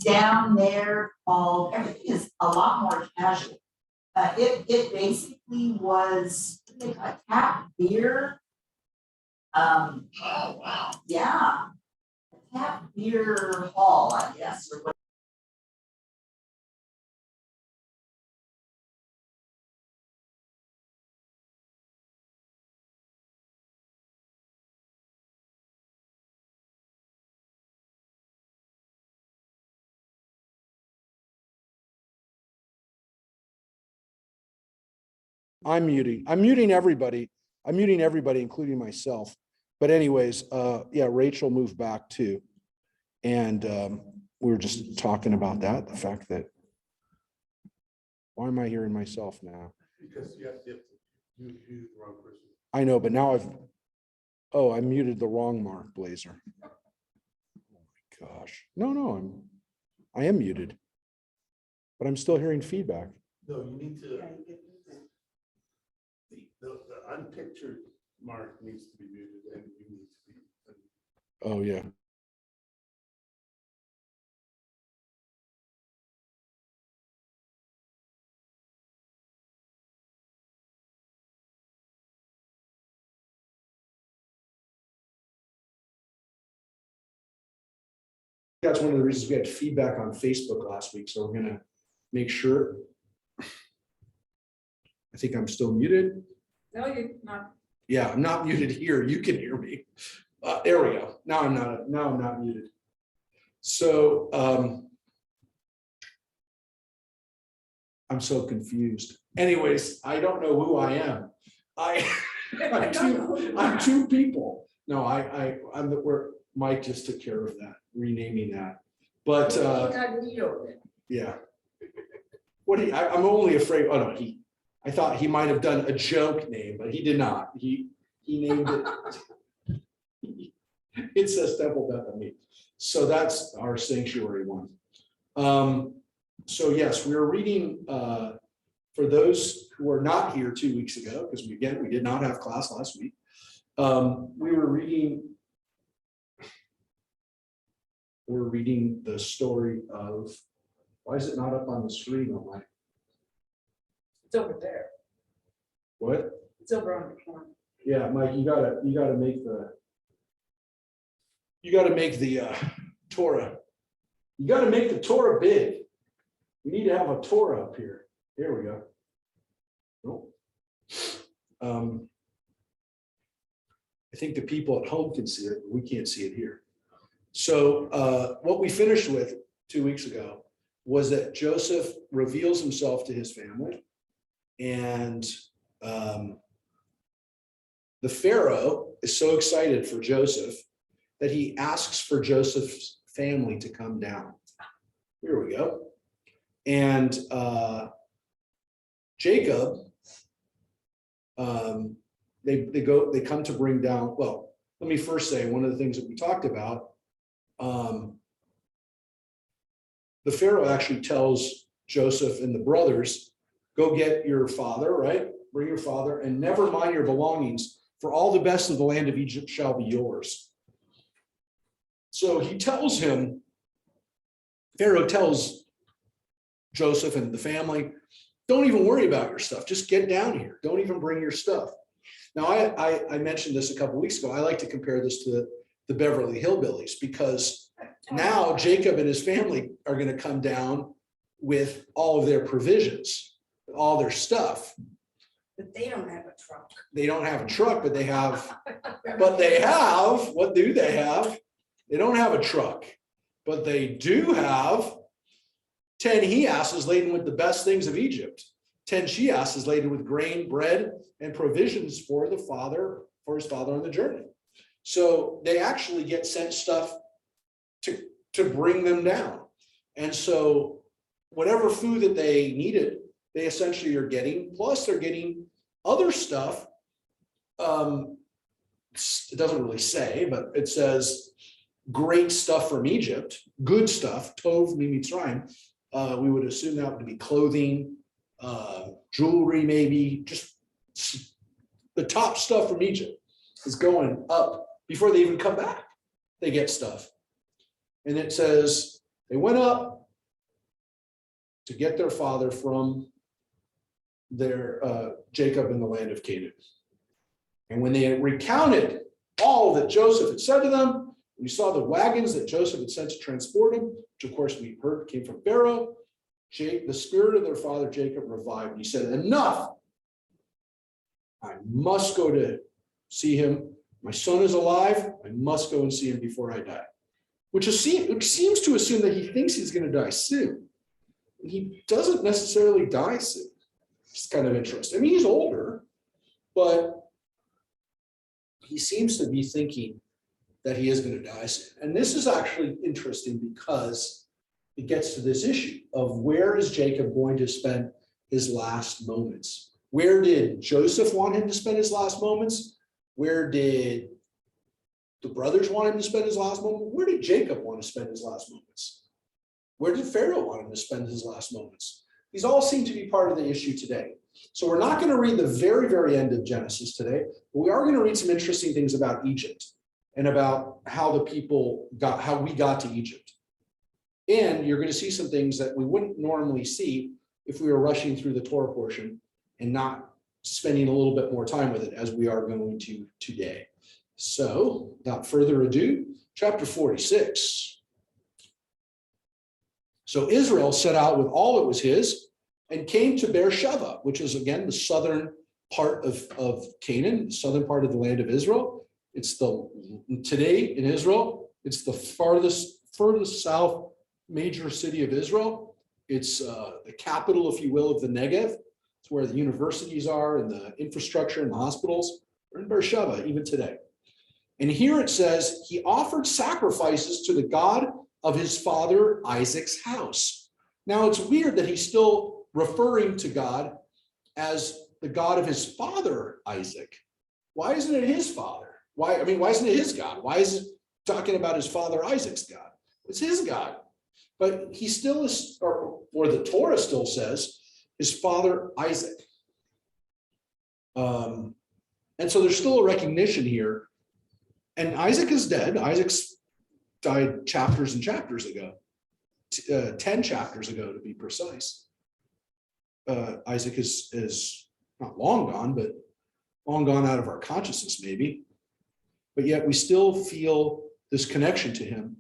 down there called, everything is a lot more casual. It basically was a tap beer. Oh, wow. Yeah. A tap beer hall, I guess, or what. I'm muting everybody. I'm muting everybody, including myself. But anyways, yeah, Rachel moved back too. And we were just talking about that, the fact that, why am I hearing myself now? Because you have to use the wrong person. I know, but now I muted the wrong Mark Blazer. Oh my gosh. No, I am muted. But I'm still hearing feedback. No, you need to. The unpictured Mark needs to be muted and you need to be. Oh, yeah. That's one of the reasons we had feedback on Facebook last week. So we're going to make sure. I think I'm still muted. No, you're not. Yeah, I'm not muted here. You can hear me. There we go. Now I'm not muted. So I'm so confused. Anyways, I don't know who I am. I'm two people. No, I'm where Mike just took care of that, renaming that. But yeah. What I'm only afraid. Oh no, I thought he might have done a joke name, but he did not. He named it. It says Temple Beth on me. So that's our sanctuary one. So yes, we are reading for those who are not here 2 weeks ago, because we did not have class last week. We're reading the story of, why is it not up on the screen on my? It's over there. What? It's over on the corner. Yeah, Mike, you gotta make the Torah. You gotta make the Torah big. We need to have a Torah up here. There we go. Nope. I think the people at home can see it, but we can't see it here. So what we finished with 2 weeks ago was that Joseph reveals himself to his family, and the Pharaoh is so excited for Joseph that he asks for Joseph's family to come down. Here we go. And Jacob, they come to bring down, well, let me first say one of the things that we talked about. The Pharaoh actually tells Joseph and the brothers, go get your father, right? Bring your father and never mind your belongings, for all the best of the land of Egypt shall be yours. So he tells him, Pharaoh tells Joseph and the family, don't even worry about your stuff. Just get down here. Don't even bring your stuff. Now, I mentioned this a couple of weeks ago. I like to compare this to the Beverly Hillbillies, because now Jacob and his family are going to come down with all of their provisions, all their stuff. But they don't have a truck. They don't have a truck, but they have, what do they have? They don't have a truck, but they do have 10 he-asses laden with the best things of Egypt, 10 she-asses laden with grain, bread, and provisions for his father on the journey. So they actually get sent stuff to bring them down. And so whatever food that they needed, they essentially are getting, plus they're getting other stuff. It doesn't really say, but it says great stuff from Egypt, good stuff, tov mitzrayim. We would assume that would be clothing, jewelry, maybe just the top stuff from Egypt is going up before they even come back. They get stuff. And it says they went up to get their father from their Jacob in the land of Canaan. And when they had recounted all that Joseph had said to them, we saw the wagons that Joseph had sent to transport him, which of course we heard came from Pharaoh. The spirit of their father Jacob revived. He said, enough. I must go to see him. My son is alive. I must go and see him before I die. Which seems to assume that he thinks he's going to die soon. And he doesn't necessarily die soon. It's kind of interesting. I mean, he's older, but he seems to be thinking that he is going to die soon. And this is actually interesting because it gets to this issue of where is Jacob going to spend his last moments? Where did Joseph want him to spend his last moments? Where did the brothers want him to spend his last moment? Where did Jacob want to spend his last moments? Where did Pharaoh want him to spend his last moments? These all seem to be part of the issue today. So we're not going to read the very, very end of Genesis today, but we are going to read some interesting things about Egypt and about how we got to Egypt. And you're going to see some things that we wouldn't normally see if we were rushing through the Torah portion and not spending a little bit more time with it as we are going to today. So without further ado, chapter 46. So Israel set out with all that was his and came to Beersheba, which is again the southern part of Canaan, the southern part of the land of Israel. It's today in Israel, it's the furthest south major city of Israel. It's the capital, if you will, of the Negev. It's where the universities are and the infrastructure and the hospitals are in Beersheba even today. And here it says, he offered sacrifices to the God of his father Isaac's house. Now it's weird that he's still referring to God as the God of his father Isaac. Why isn't it his father? Why isn't it his God? Why is it talking about his father Isaac's God? It's his God. But he still is, or the Torah still says, his father Isaac. And so there's still a recognition here. And Isaac is dead. Isaac's died chapters and chapters ago, 10 chapters ago to be precise. Isaac is not long gone, but long gone out of our consciousness maybe. But yet we still feel this connection to him.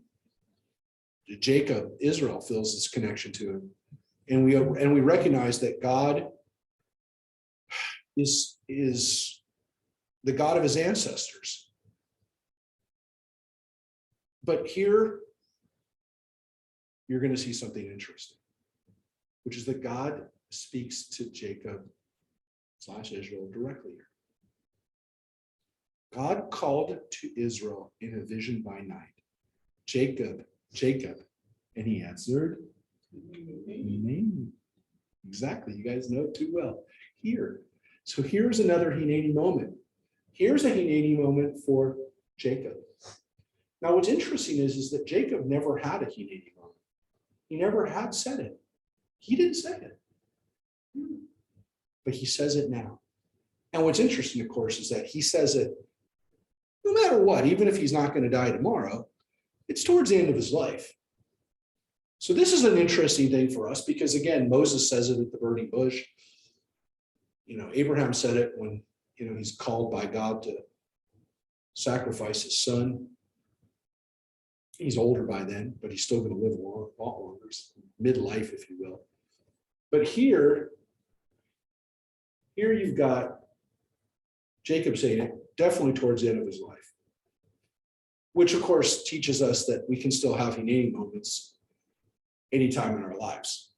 Jacob, Israel feels this connection to him. And we recognize that God is the God of his ancestors. But here, you're going to see something interesting, which is that God speaks to Jacob/Israel directly here. God called to Israel in a vision by night, Jacob, and he answered, Hineni. Exactly, you guys know it too well. Here. So here's another Hineni moment. Here's a Hineni moment for Jacob. Now, what's interesting is that Jacob never had a Hineni moment. He never had said it. He didn't say it. But he says it now. And what's interesting, of course, is that he says it no matter what, even if he's not going to die tomorrow, it's towards the end of his life. So this is an interesting thing for us because, again, Moses says it at the burning bush. Abraham said it when, he's called by God to sacrifice his son. He's older by then, but he's still going to live a lot longer, midlife, if you will. But here you've got Jacob saying it definitely towards the end of his life, which of course teaches us that we can still have Hineni moments anytime in our lives.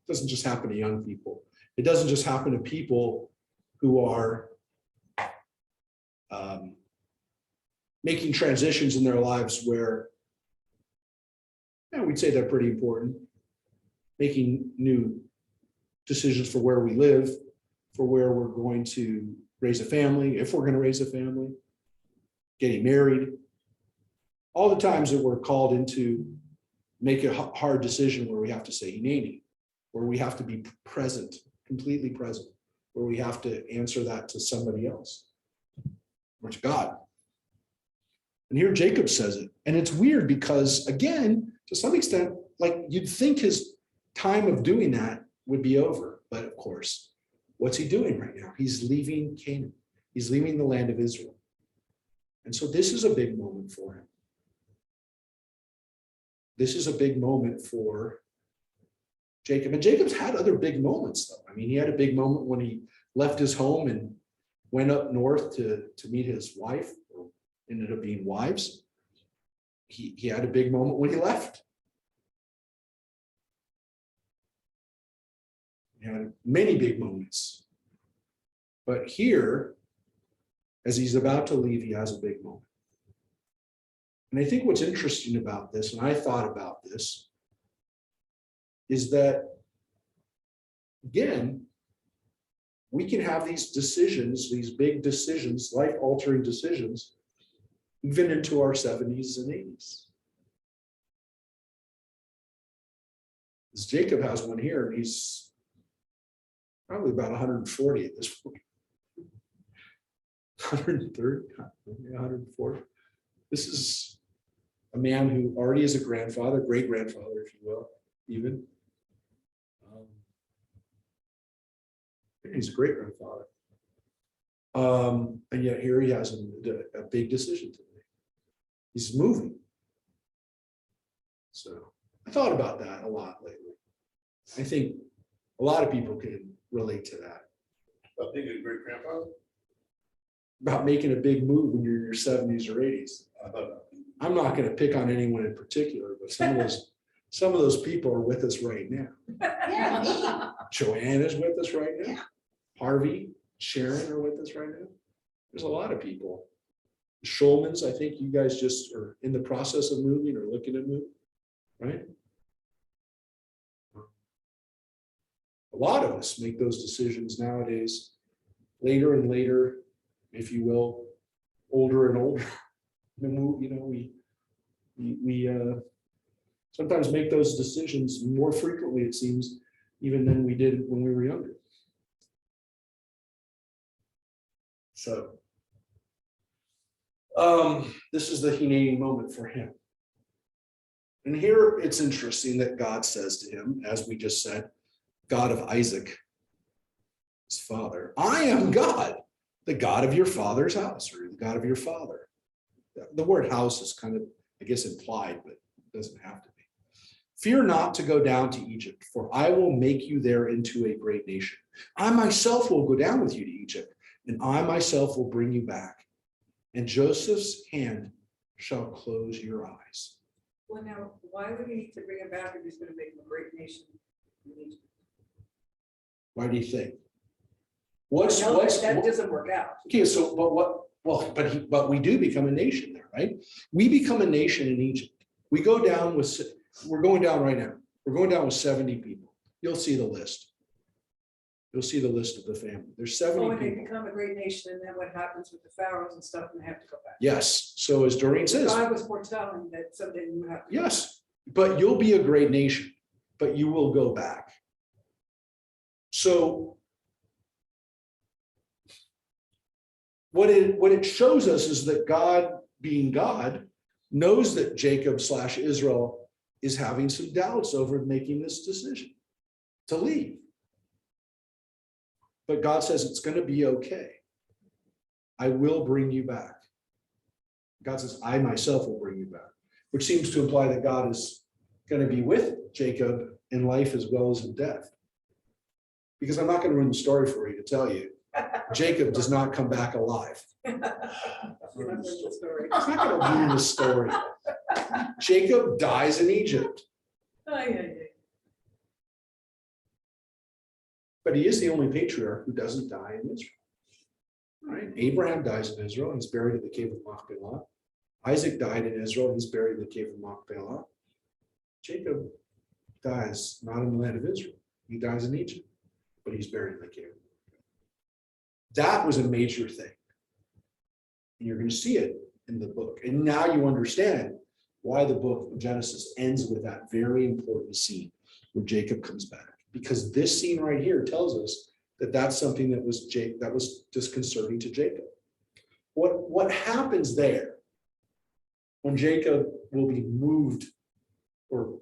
It doesn't just happen to young people. It doesn't just happen to people who are making transitions in their lives where we'd say they're pretty important, making new decisions for where we live, for where we're going to raise a family, if we're going to raise a family, getting married. All the times that we're called into make a hard decision where we have to say Hineni, where we have to be present, completely present, where we have to answer that to somebody else or to God. And here Jacob says it. And it's weird because, again, to some extent, like you'd think his time of doing that would be over. But of course, what's he doing right now? He's leaving Canaan. He's leaving the land of Israel. And so this is a big moment for him. This is a big moment for Jacob. And Jacob's had other big moments, though. I mean, he had a big moment when he left his home and went up north to meet his wife, or ended up being wives. He had a big moment when he left. He had many big moments. But here, as he's about to leave, he has a big moment. And I think what's interesting about this, and I thought about this, is that, again, we can have these decisions, these big decisions, life-altering decisions, even into our 70s and 80s. As Jacob has one here, and he's probably about 140 at this point. 130, 140. This is a man who already is a grandfather, great-grandfather, if you will, even. He's a great-grandfather. And yet here he has a big decision to make. He's moving. So I thought about that a lot lately. I think a lot of people can relate to that. About being a great grandfather? About making a big move when you're in your 70s or 80s. I'm not going to pick on anyone in particular, but some of those people are with us right now. Yeah, me. Joanne is with us right now. Yeah. Harvey, Sharon are with us right now. There's a lot of people. The Schulmans, I think you guys just are in the process of moving or looking to move, right? A lot of us make those decisions nowadays, later and later, if you will, older and older. We sometimes make those decisions more frequently, it seems, even than we did when we were younger. So this is the Hineni moment for him. And here it's interesting that God says to him, as we just said, God of Isaac, his father, I am God, the God of your father's house, or the God of your father. The word house is kind of, I guess, implied, but it doesn't have to be. Fear not to go down to Egypt, for I will make you there into a great nation. I myself will go down with you to Egypt, and I myself will bring you back. And Joseph's hand shall close your eyes. Well, now, why would he need to bring him back if he's going to make him a great nation? Why do you think? That doesn't work out. Okay, so but we do become a nation there, right? We become a nation in Egypt. We're going down right now. We're going down with 70 people. You'll see the list. You'll see the list of the family. There's 70 when they people. become a great nation, and then what happens with the pharaohs and stuff, and they have to go back. Yes. So as Doreen says, God was foretelling that someday you have to. yes, but you'll be a great nation, but you will go back. So what it shows us is that God, being God, knows that Jacob / Israel is having some doubts over making this decision to leave. But God says it's going to be okay. I will bring you back. God says, I myself will bring you back, which seems to imply that God is going to be with Jacob in life as well as in death. Because I'm not going to ruin the story for you to tell you, Jacob does not come back alive. You're not doing the story. It's not going to ruin the story. Jacob dies in Egypt. But he is the only patriarch who doesn't die in Israel. Right? Abraham dies in Israel. He's buried in the cave of Machpelah. Isaac died in Israel. He's buried in the cave of Machpelah. Jacob dies not in the land of Israel. He dies in Egypt, but he's buried in the cave. That was a major thing. And you're going to see it in the book. And now you understand why the book of Genesis ends with that very important scene where Jacob comes back. Because this scene right here tells us that that's something that was disconcerting to Jacob. What happens there when Jacob will be moved or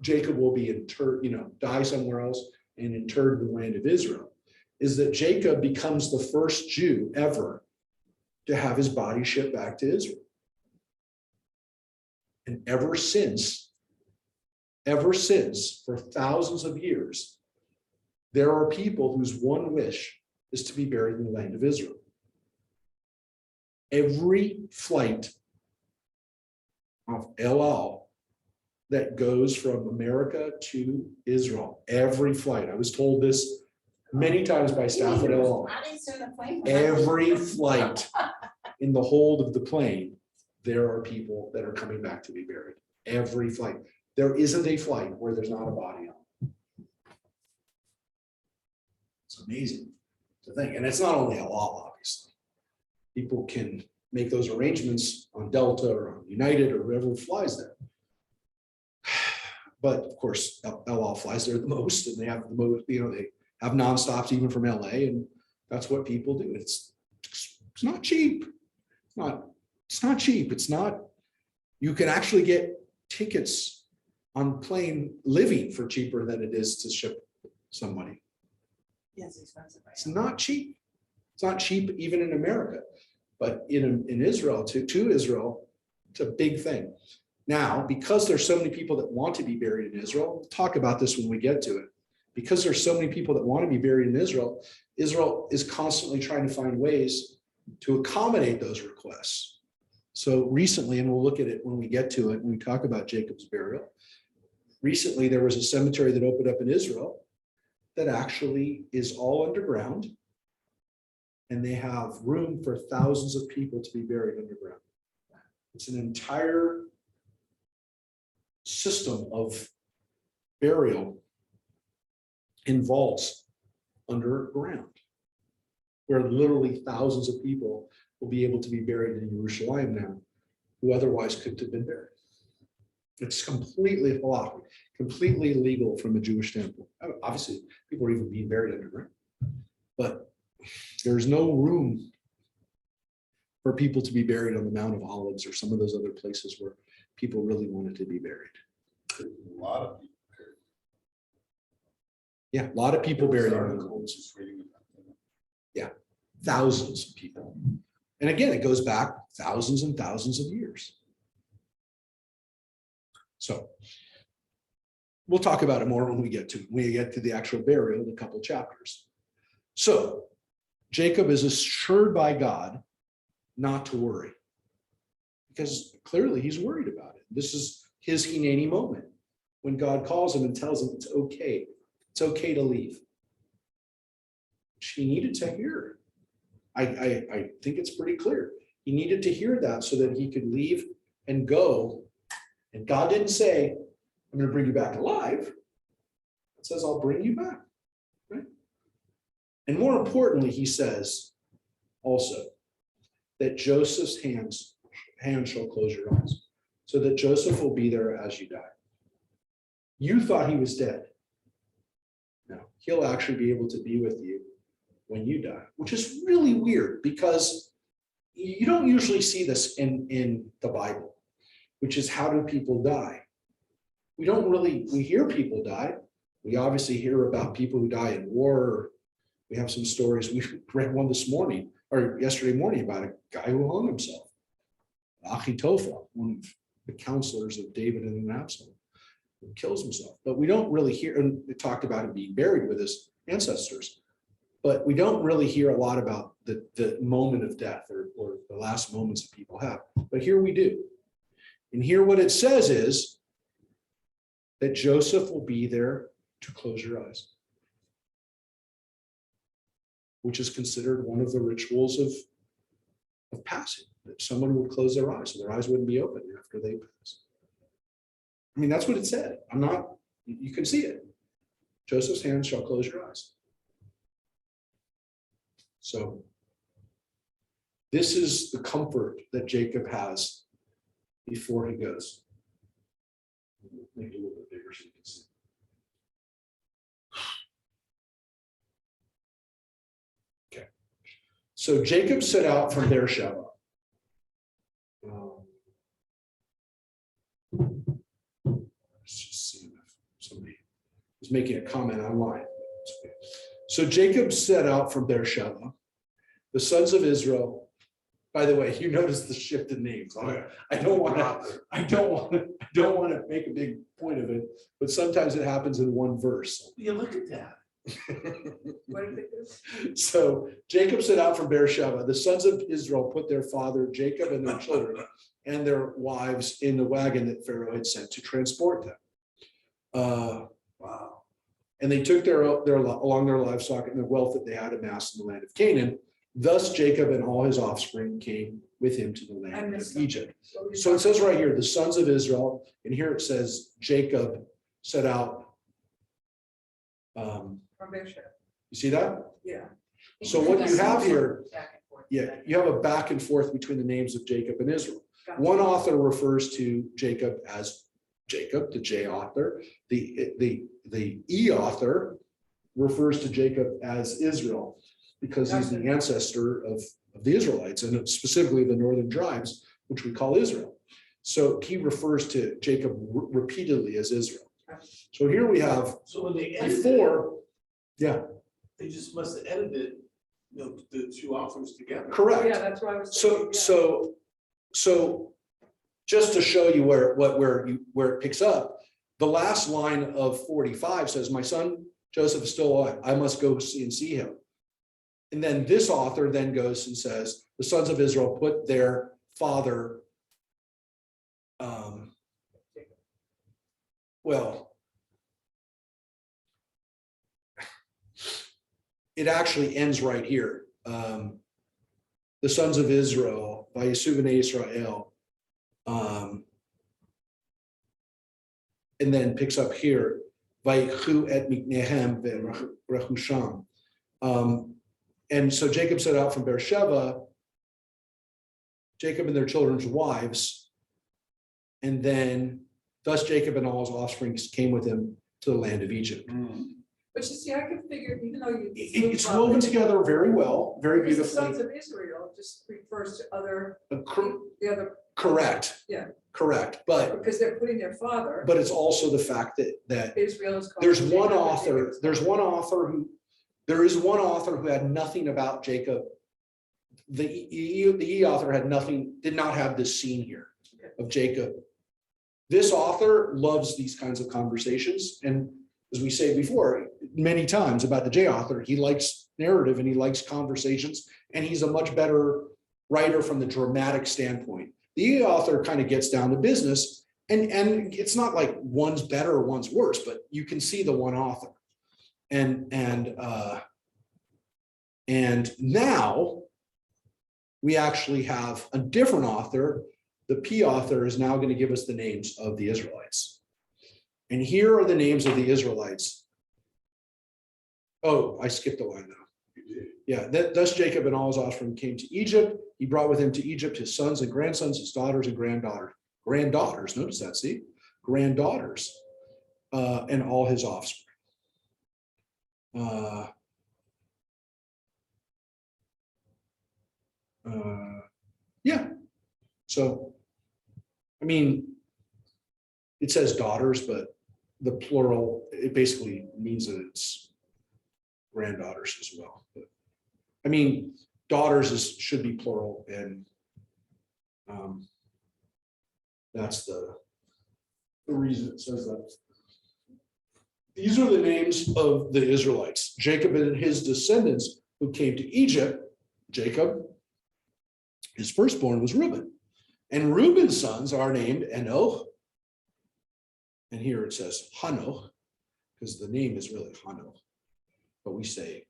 Jacob will be interred, die somewhere else and interred in the land of Israel, is that Jacob becomes the first Jew ever to have his body shipped back to Israel. And ever since, for thousands of years, there are people whose one wish is to be buried in the land of Israel. Every flight of El Al that goes from America to Israel, every flight, I was told this many times by staff at El Al, I didn't send the plane. every flight in the hold of the plane, there are people that are coming back to be buried. Every flight. There isn't a flight where there's not a body on. It's amazing to think. And it's not only El Al, obviously. People can make those arrangements on Delta or on United or whoever flies there. But of course, El Al flies there the most, and they have the most, they have nonstops even from LA, and that's what people do. It's not cheap. It's not cheap. It's not, you can actually get tickets on plane living for cheaper than it is to ship somebody. Yes, expensive. It's not cheap. It's not cheap even in America, but in Israel, to Israel, it's a big thing. Now, because there's so many people that want to be buried in Israel, we'll talk about this when we get to it. Because there's so many people that want to be buried in Israel, Israel is constantly trying to find ways to accommodate those requests. So recently, and we'll look at it when we get to it, when we talk about Jacob's burial, recently there was a cemetery that opened up in Israel that actually is all underground, and they have room for thousands of people to be buried underground. It's an entire system of burial in vaults underground, where literally thousands of people will be able to be buried in Jerusalem now, who otherwise couldn't have been buried. It's completely halakhic, completely illegal from a Jewish standpoint. Obviously, people are even being buried underground, but there's no room for people to be buried on the Mount of Olives or some of those other places where people really wanted to be buried. There's a lot of people buried. Yeah, a lot of people buried on the Articles mountains. just reading about them. Yeah, thousands of people. And again, it goes back thousands and thousands of years. So we'll talk about it more when we get to the actual burial in a couple chapters. So Jacob is assured by God not to worry, because clearly he's worried about it. This is his Hineni moment when God calls him and tells him it's okay. It's okay to leave. He needed to hear. I think it's pretty clear. He needed to hear that so that he could leave and go. And God didn't say, I'm going to bring you back alive. It says, I'll bring you back. Right? And more importantly, he says also that Joseph's hands shall close your eyes, so that Joseph will be there as you die. You thought he was dead. No, he'll actually be able to be with you when you die, which is really weird because you don't usually see this in the Bible, which is how do people die? We hear people die. We obviously hear about people who die in war. We have some stories. We read one this morning or yesterday morning about a guy who hung himself. Achitophel, one of the counselors of David and Absalom, who kills himself. But we don't really hear, and it talked about him being buried with his ancestors, but we don't really hear a lot about the moment of death or the last moments that people have. But here we do. And here what it says is that Joseph will be there to close your eyes, which is considered one of the rituals of passing, that someone would close their eyes so their eyes wouldn't be open after they pass. I mean, that's what it said. You can see it. Joseph's hands shall close your eyes. So this is the comfort that Jacob has before he goes. Make it a little bit bigger so you can see. Okay. So Jacob set out from Beersheba. Let's just see if making a comment online. So Jacob set out from Beersheba. The sons of Israel, by the way, you notice the shift in names. I don't want to make a big point of it, but sometimes it happens in one verse. Yeah, look at that. What did they do? So Jacob set out from Beersheba. The sons of Israel put their father Jacob and their children and their wives in the wagon that Pharaoh had sent to transport them. Wow. And they took along their livestock and the wealth that they had amassed in the land of Canaan. Thus Jacob and all his offspring came with him to the I land of missed Egypt. something. So it says right here, the sons of Israel, and here it says Jacob set out. From Beersheba. You see that? Yeah. So what you have here, Back and forth. yeah, you have a back and forth between the names of Jacob and Israel. Gotcha. One author refers to Jacob as Jacob, the J author. The E author refers to Jacob as Israel because he's the ancestor of the Israelites and specifically the northern tribes, which we call Israel. So he refers to Jacob repeatedly as Israel. So here we have So when they edited it, before, yeah, they just must have edited, the two authors together. correct. Yeah, that's why I was. So, thinking, yeah. so just to show you where it picks up, the last line of 45 says, my son Joseph is still alive. I must go see him. And then this author then goes and says, the sons of Israel put their father, it actually ends right here. The sons of Israel, by Yesuvane Israel, and then picks up here, Vayichu et miknehem ve'rechusham. And so Jacob set out from Beersheba, Jacob and their children's wives, and then thus Jacob and all his offspring came with him to the land of Egypt. But you see, I could figure, even though you. It's woven together very well, very Because the sons beautifully. of Israel just refers to other, Cor- the other. Correct. Yeah. Correct, but Because they're putting their father, it's also the fact that Israel is. called there's Jacob, one and author, Jacob's there is one author who had nothing about Jacob. The E author did not have this scene here of Jacob. This author loves these kinds of conversations. And as we say before, many times about the J author, he likes narrative and he likes conversations, and he's a much better writer from the dramatic standpoint. The E author kind of gets down to business, and it's not like one's better or one's worse, but you can see the one author. And now we actually have a different author. The P author is now going to give us the names of the Israelites. And here are the names of the Israelites. Oh, I skipped a line now. Yeah, thus Jacob and all his offspring came to Egypt. He brought with him to Egypt his sons and grandsons, his daughters and granddaughters. Notice that, see? Granddaughters, and all his offspring. Yeah. So, I mean, it says daughters, but the plural, it basically means that it's granddaughters as well. But, I mean, daughters should be plural, and that's the reason it says that. These are the names of the Israelites. Jacob and his descendants who came to Egypt. Jacob, his firstborn was Reuben. And Reuben's sons are named Enoch. And here it says Hanoch, because the name is really Hanoch. But we say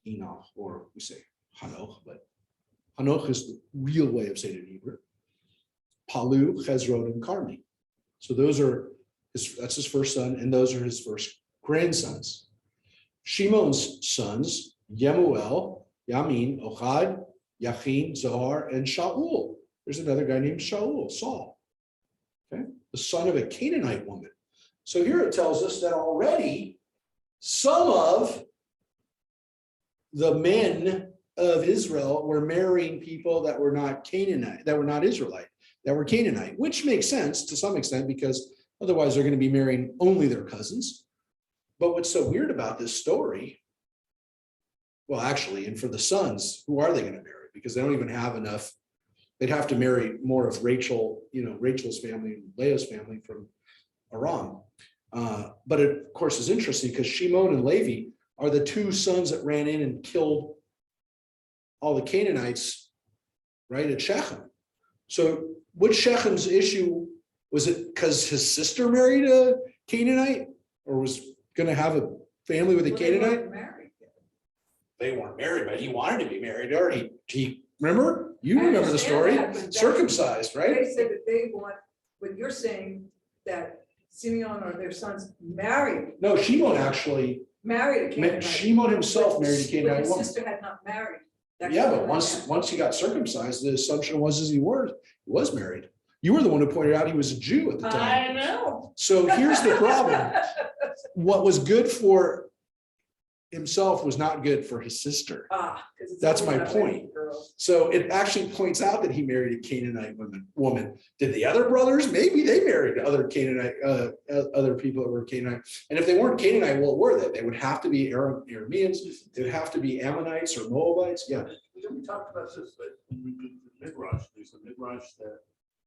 Enoch, or we say Hanoch, but Hanoch is the real way of saying it in Hebrew. Palu, Hezron, and Carmi. So that's his first son, and those are his first grandsons. Shimon's sons, Yemuel, Yamin, Ohad, Yachin, Zohar, and Shaul. There's another guy named Shaul, Saul. Okay, the son of a Canaanite woman. So here it tells us that already some of the men of Israel were marrying people that were not Canaanite, that were not Israelite, that were Canaanite, which makes sense to some extent because otherwise they're going to be marrying only their cousins. But what's so weird about this story? Well, actually, and for the sons, who are they going to marry? Because they don't even have enough. They'd have to marry more of Rachel, Rachel's family and Leah's family from Aram. But it, of course, is interesting because Shimon and Levi are the two sons that ran in and killed all the Canaanites, right, at Shechem. So what Shechem's issue, was it because his sister married a Canaanite or was going to have a family with a Well, they weren't Canaanite? married yet. They weren't married, but he wanted to be married, or he remember? You I remember the understand story? that, but that's- Circumcised, right? They said that they want, but you're saying that Simeon or their sons married No, Shimon actually, a Canaanite. Shimon himself married a But Canaanite his woman. sister had not married. that Yeah, but Canaanite. once he got circumcised, the assumption was he was married. You were the one who pointed out he was a Jew at the time. know. So here's the problem. What was good for himself was not good for his sister. 'Cause it's That's always my that way, point. girls. So it actually points out that he married a Canaanite woman. Did the other brothers? Maybe they married other Canaanite, other people that were Canaanite. And if they weren't Canaanite, what were they? They would have to be Arameans. They would have to be Ammonites or Moabites. Yeah. We talked about this, but when we did the Midrash, there's a Midrash that.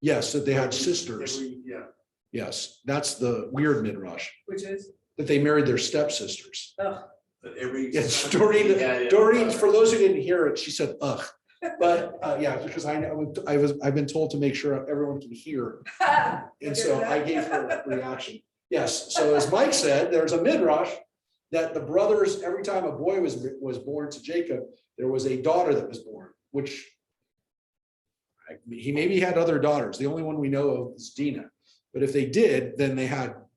Yes, that they had sisters. Yeah. Yes, that's the weird midrash, Which is, that they married their stepsisters. ugh, That every. Yes, Doreen, for those who didn't hear it, she said, ugh. But yeah, because I've been told to make sure everyone can hear. And so I gave her a reaction. Yes, so as Mike said, there's a midrash that the brothers, every time a boy was born to Jacob, there was a daughter that was born, which he maybe had other daughters. The only one we know of is Dinah. But if they did, then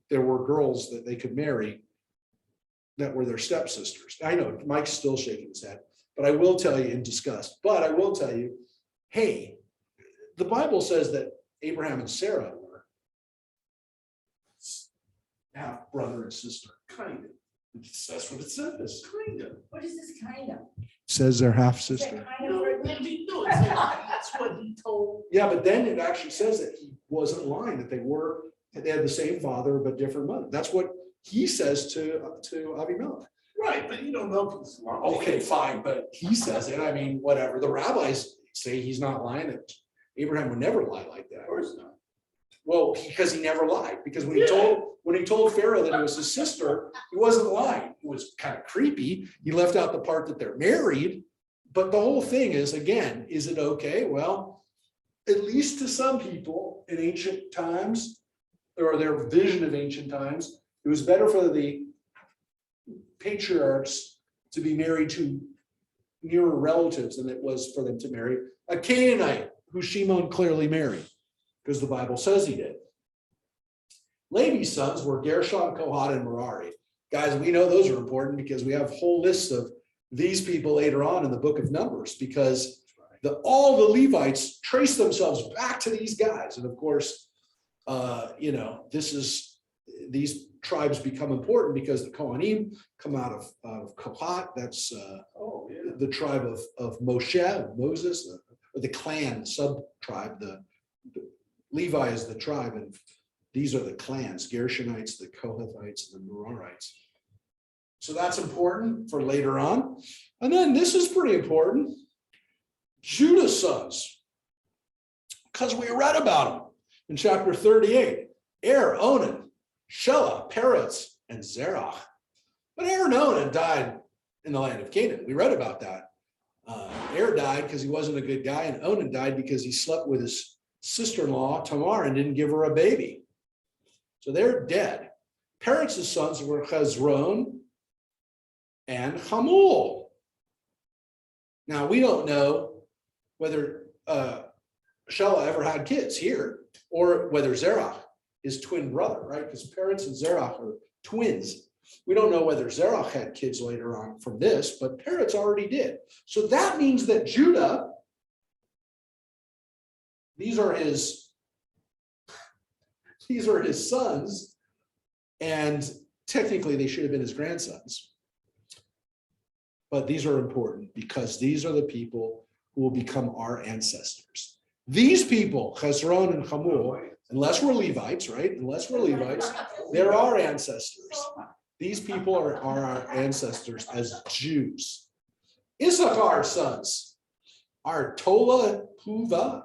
there were girls that they could marry that were their stepsisters. I know Mike's still shaking his head, but I will tell you in disgust. But I will tell you, hey, the Bible says that Abraham and Sarah were half brother and sister. Kind of, That's what it says. kind of. What is this kind of? Says they're half Is sister. it kind No, of? no, it's like, that's what he told. Yeah, but then it actually says that he wasn't lying, that they had the same father but different mother. That's what he says to Avimelech. Right, but you don't know if it's wrong. Okay, fine, but he says it. I mean, whatever. The rabbis say he's not lying. That Abraham would never lie like that. Of course not. Well, because he never lied. Because when Yeah. he told Pharaoh that it was his sister, he wasn't lying. It was kind of creepy. He left out the part that they're married. But the whole thing is, again, is it okay? Well, at least to some people in ancient times, or their vision of ancient times, it was better for the patriarchs to be married to nearer relatives than it was for them to marry a Canaanite who Shimon clearly married, because the Bible says he did. Levi's sons were Gershon, Kohath, and Merari. Guys, we know those are important because we have whole lists of these people later on in the book of Numbers, because all the Levites trace themselves back to these guys. And of course, these tribes become important because the Kohanim come out of Kohath. That's the tribe of Moses, or the clan sub-tribe. The Levi is the tribe, and these are the clans: Gershonites, the Kohathites, and the Merarites. So that's important for later on. And then this is pretty important: Judah's sons, because we read about them in chapter 38. Onan, Shelah, Peretz, and Zerach. But and Onan died in the land of Canaan. We read about that. Died because he wasn't a good guy, and Onan died because he slept with his sister-in-law, Tamar, and didn't give her a baby. So they're dead. Peretz's sons were Hezron and Hamul. Now, we don't know whether Shelah ever had kids here, or whether Zerach, his twin brother, right? Because Peretz and Zerach are twins. We don't know whether Zerach had kids later on from this, but Peretz already did. So that means that Judah, these are his sons, and technically they should have been his grandsons. But these are important because these are the people who will become our ancestors. These people, Hezron and Hamul, unless we're Levites, right? Unless we're Levites, they're our ancestors. These people are our ancestors as Jews. Issachar's sons are Tola, Puva,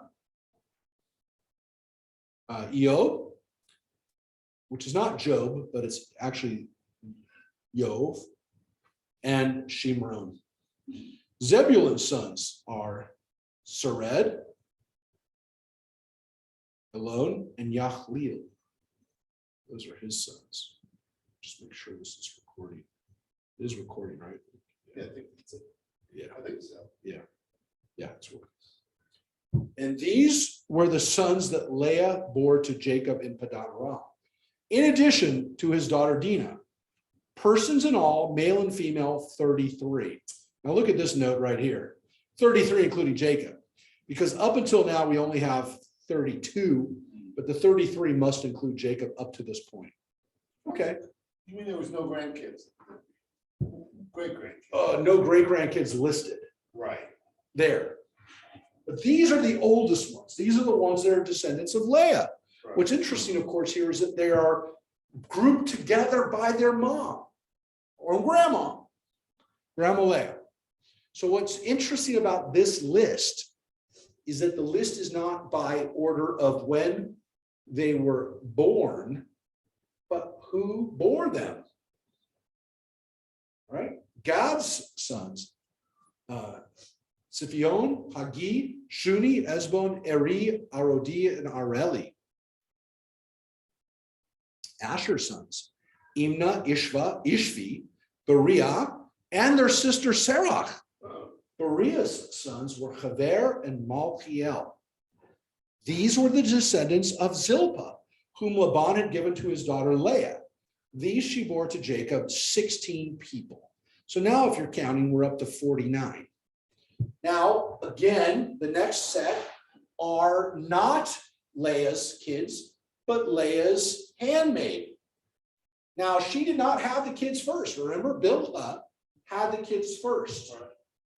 Eob, which is not Job, but it's actually Yov, and Shimron. Zebulun's sons are Sered, Elon, and Yachleel. Those are his sons. Just make sure this is recording. It is recording, right? Yeah, I think it's a, Yeah, I think so. yeah, it's working. And these were the sons that Leah bore to Jacob in Padan Aram, in addition to his daughter Dinah. Persons in all, male and female, 33. Now look at this note right here, 33 including Jacob, because up until now we only have 32, but the 33 must include Jacob up to this point. Okay. You mean there was no grandkids? Great grandkids? No great grandkids listed Right. there. But these are the oldest ones. These are the ones that are descendants of Leah. Right. What's interesting, of course, here is that they are grouped together by their mom or grandma Leah. So what's interesting about this list is that the list is not by order of when they were born, but who bore them. Right? Gad's sons, Siphion, Hagi, Shuni, Esbon, Eri, Arodi, and Areli. Asher's sons, Imna, Ishva, Ishvi, Beriah, and their sister Serach. Beriah's sons were Chaver and Malchiel. These were the descendants of Zilpah, whom Laban had given to his daughter Leah. These she bore to Jacob 16 people. So now if you're counting, we're up to 49. Now, again, the next set are not Leah's kids, but Leah's handmaid. Now, she did not have the kids first. Remember, Bilhah had the kids first.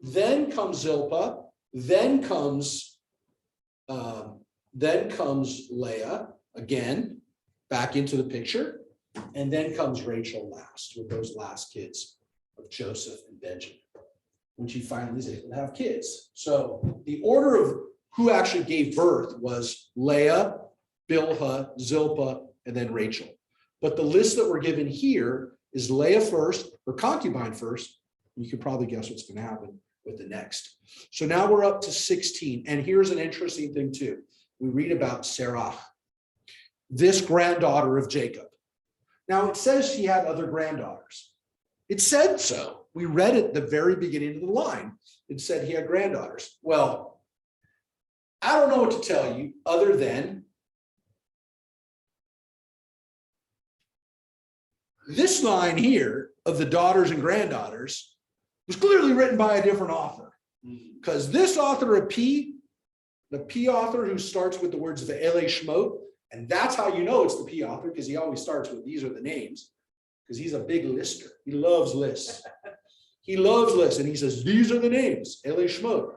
Then comes Zilpah, then comes Leah, again, back into the picture, and then comes Rachel last with those last kids of Joseph and Benjamin, when she finally is able to have kids. So the order of who actually gave birth was Leah, Bilhah, Zilpah, and then Rachel. But the list that we're given here is Leah first, her concubine first. You can probably guess what's going to happen with the next. So now we're up to 16. And here's an interesting thing too. We read about Sarah, this granddaughter of Jacob. Now it says she had other granddaughters. It said so. We read it at the very beginning of the line. It said he had granddaughters. Well, I don't know what to tell you other than this line here of the daughters and granddaughters was clearly written by a different author. Because this author of P, the P author who starts with the words of the Ele Shmot, and that's how you know it's the P author, because he always starts with these are the names, because he's a big lister. He loves lists. He loves lists, and he says, these are the names, Ele Shmot.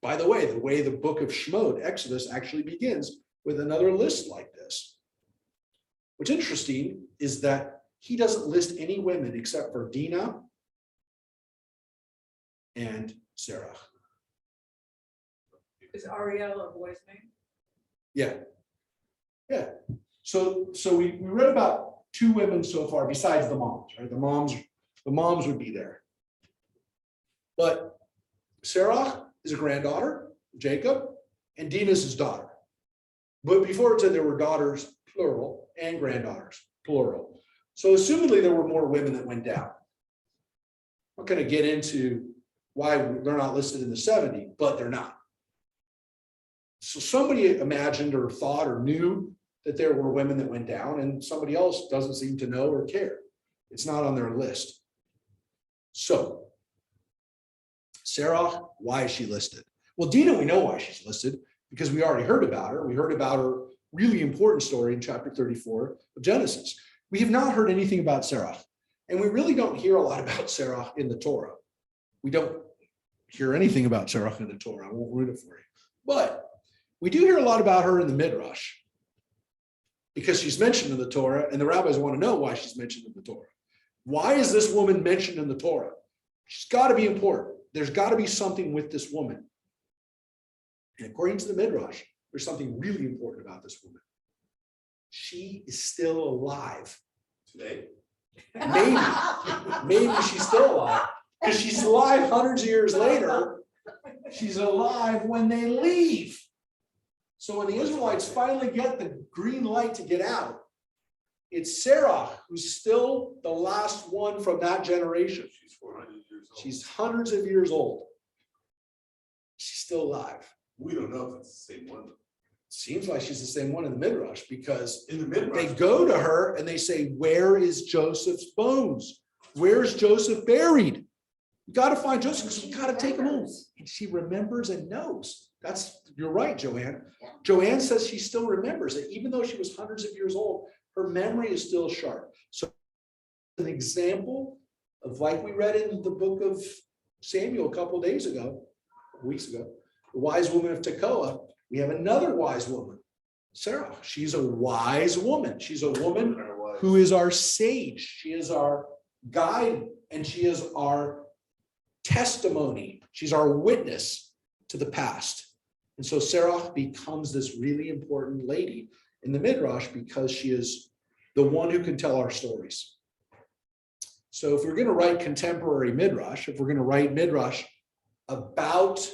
By the way the book of Shmot, Exodus, actually begins with another list like this. What's interesting is that he doesn't list any women except for Dinah and Sarah. Is Ariel a boy's name? Yeah. Yeah. So we read about 2 women so far besides the moms, right? The moms would be there. But Sarah is a granddaughter, Jacob, and Dinah's his daughter. But before it said there were daughters, plural, and granddaughters, plural. So assumedly there were more women that went down. I'm not going to get into why they're not listed in the 70, but they're not. So somebody imagined or thought or knew that there were women that went down, and somebody else doesn't seem to know or care. It's not on their list. So Sarah, why is she listed? Well, Dinah, we know why she's listed, because we already heard about her. We heard about her really important story in chapter 34 of Genesis. We have not heard anything about Sarah, and we really don't hear a lot about Sarah in the Torah. We don't hear anything about Sarah in the Torah. I won't read it for you. But we do hear a lot about her in the Midrash, because she's mentioned in the Torah, and the rabbis want to know why she's mentioned in the Torah. Why is this woman mentioned in the Torah? She's got to be important. There's got to be something with this woman. And according to the Midrash, there's something really important about this woman. She is still alive Today. Maybe she's still alive because she's alive hundreds of years later. She's alive when they leave. So when the Israelites finally get the green light to get out, it's Sarah who's still the last one from that generation. She's 400 years old. She's hundreds of years old. She's still alive. We don't know if it's the same one. Seems like she's the same one in the Midrash because In the Midrash. they go to her and they say, where is Joseph's bones? Where's Joseph buried? You got to find Joseph because we got to take him home. And she remembers and knows. You're right, Joanne. Yeah. Joanne says she still remembers that even though she was hundreds of years old, her memory is still sharp. So an example of, like we read in the book of Samuel a couple weeks ago, the wise woman of Tekoa. We have another wise woman, Sarah. She's a wise woman. She's a woman who is our sage. She is our guide and she is our testimony. She's our witness to the past. And so Sarah becomes this really important lady in the Midrash because she is the one who can tell our stories. So if we're going to write contemporary Midrash, if we're going to write Midrash about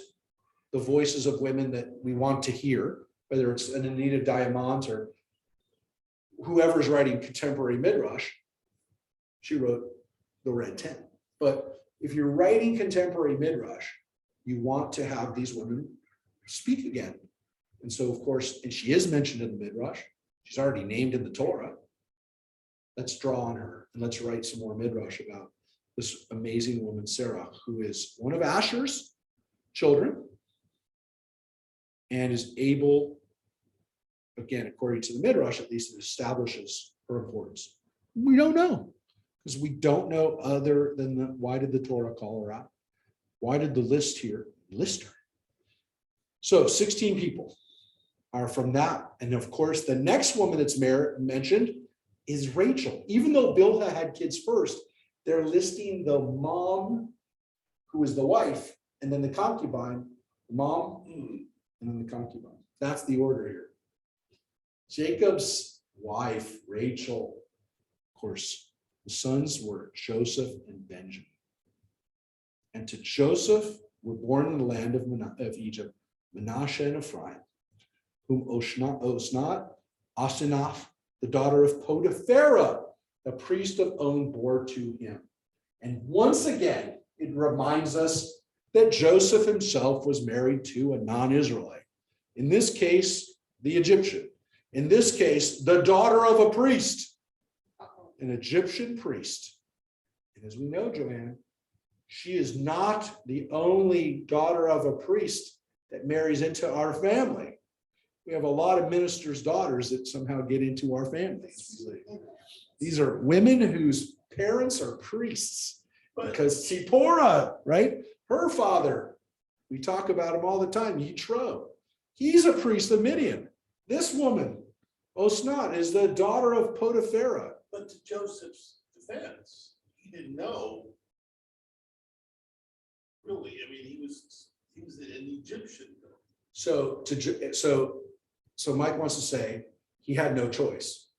the voices of women that we want to hear, whether it's an Anita Diamant or whoever's writing contemporary Midrash, she wrote the Red Tent. But if you're writing contemporary Midrash, you want to have these women speak again. And so, of course, and she is mentioned in the Midrash. She's already named in the Torah. Let's draw on her and let's write some more Midrash about this amazing woman, Sarah, who is one of Asher's children and is able, again, according to the Midrash, at least it establishes her importance. We don't know because we don't know other than why did the Torah call her out? Why did the list here list her? So 16 people are from that. And of course, the next woman that's mentioned is Rachel. Even though Bilhah had kids first, they're listing the mom, who is the wife, and then the concubine, the mom, and then the concubine. That's the order here. Jacob's wife, Rachel, of course, the sons were Joseph and Benjamin. And to Joseph were born in the land of Egypt, Manasseh and Ephraim, whom Osnat, Asenath, the daughter of Potipharah, the priest of On, bore to him. And once again, it reminds us that Joseph himself was married to a non-Israelite. In this case, the Egyptian. In this case, the daughter of a priest, an Egyptian priest. And as we know, Joanne, she is not the only daughter of a priest that marries into our family. We have a lot of ministers' daughters that somehow get into our families. These are women whose parents are priests. Because Zipporah, right? Her father, we talk about him all the time, Yitro. He's a priest of Midian. This woman, Osnat, is the daughter of Potipharah. But to Joseph's defense, he didn't know. Really, I mean, he was an Egyptian. So Mike wants to say he had no choice.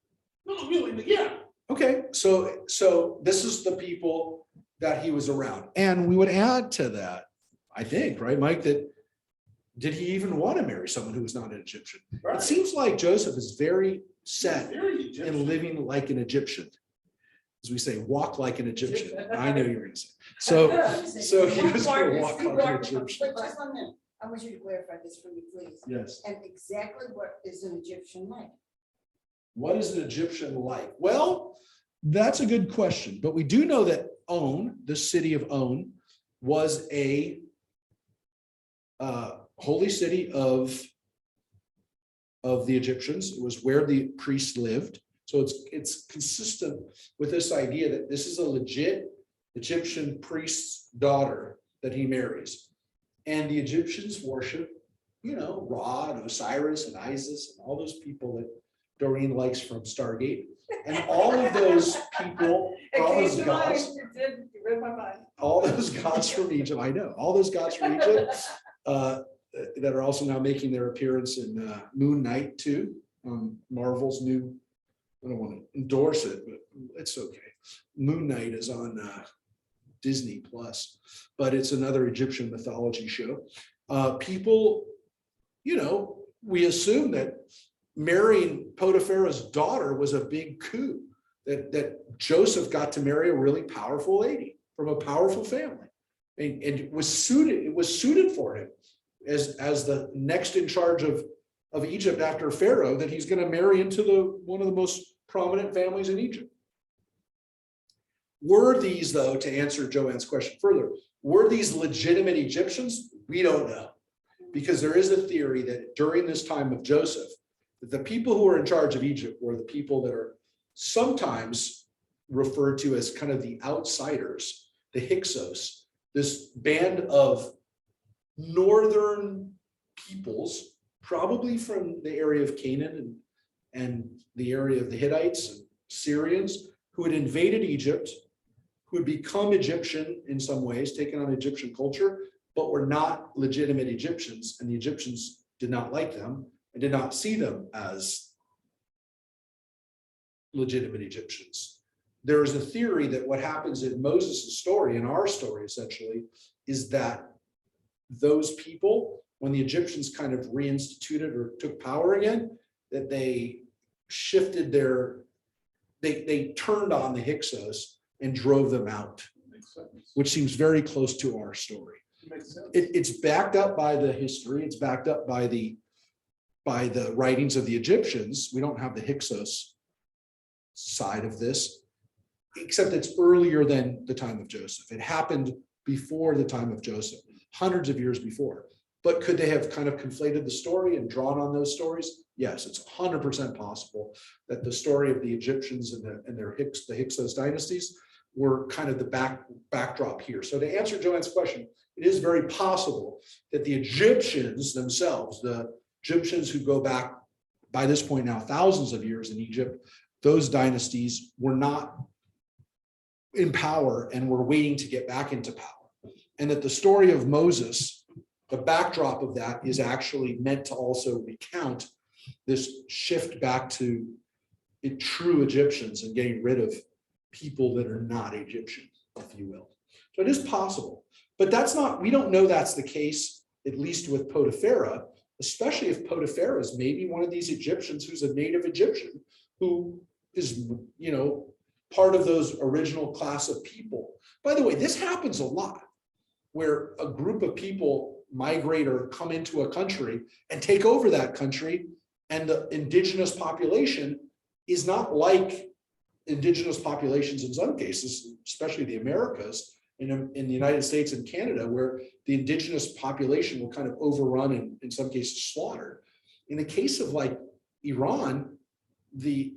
No, really, yeah. Okay, so this is the people that he was around. And we would add to that, I think, right, Mike, that did he even want to marry someone who was not an Egyptian? Right. It seems like Joseph is very set Very Egyptian. in living like an Egyptian. As we say, walk like an Egyptian. I know you were going to say. So he was going to walk like an Egyptian. But just 1 minute, I want you to clarify this for me, please. Yes. And exactly what is an Egyptian like? What is an Egyptian like? Well, that's a good question. But we do know that On, the city of On, was a holy city of the Egyptians. It was where the priests lived. So it's consistent with this idea that this is a legit Egyptian priest's daughter that he marries. And the Egyptians worship, Ra and Osiris and Isis and all those people that Doreen likes from Stargate. And all of those people, It all came those to mind, gods, it did, you read my mind. all those gods from Egypt, I know, all those gods from Egypt that are also now making their appearance in Moon Knight too. Marvel's new, I don't want to endorse it, but it's okay. Moon Knight is on Disney Plus, but it's another Egyptian mythology show. People, you know, we assume that marrying Potiphar's daughter was a big coup, that Joseph got to marry a really powerful lady from a powerful family. And it was suited for him as the next in charge of Egypt after Pharaoh, that he's going to marry into one of the most prominent families in Egypt. Were these, though, to answer Joanne's question further, were these legitimate Egyptians? We don't know, because there is a theory that during this time of Joseph, that the people who were in charge of Egypt were the people that are sometimes referred to as kind of the outsiders, the Hyksos, this band of northern peoples, probably from the area of Canaan and the area of the Hittites and Syrians, who had invaded Egypt, who had become Egyptian in some ways, taken on Egyptian culture, but were not legitimate Egyptians, and the Egyptians did not like them and did not see them as legitimate Egyptians. There is a theory that what happens in Moses' story, in our story essentially, is that those people, when the Egyptians kind of reinstituted or took power again, that they shifted they turned on the Hyksos and drove them out, Makes sense. which seems very close to our story. Makes sense. It's backed up by the history. It's backed up by the writings of the Egyptians. We don't have the Hyksos side of this, except it's earlier than the time of Joseph. It happened before the time of Joseph, hundreds of years before. But could they have kind of conflated the story and drawn on those stories? Yes, it's 100% possible that the story of the Egyptians and the Hyksos dynasties were kind of the backdrop here. So to answer Joanne's question, it is very possible that the Egyptians themselves, the Egyptians who go back by this point now thousands of years in Egypt, those dynasties were not in power and were waiting to get back into power. And that the story of Moses, the backdrop of that, is actually meant to also recount this shift back to true Egyptians and getting rid of people that are not Egyptian, if you will. So it is possible, but we don't know that's the case, at least with Potipharah, especially if Potipharah is maybe one of these Egyptians who's a native Egyptian, who is, you know, part of those original class of people. By the way, this happens a lot, where a group of people migrate or come into a country and take over that country, and the indigenous population is not like indigenous populations in some cases, especially the Americas, in the United States and Canada, where the indigenous population will kind of overrun and in some cases slaughtered. In the case of like Iran, the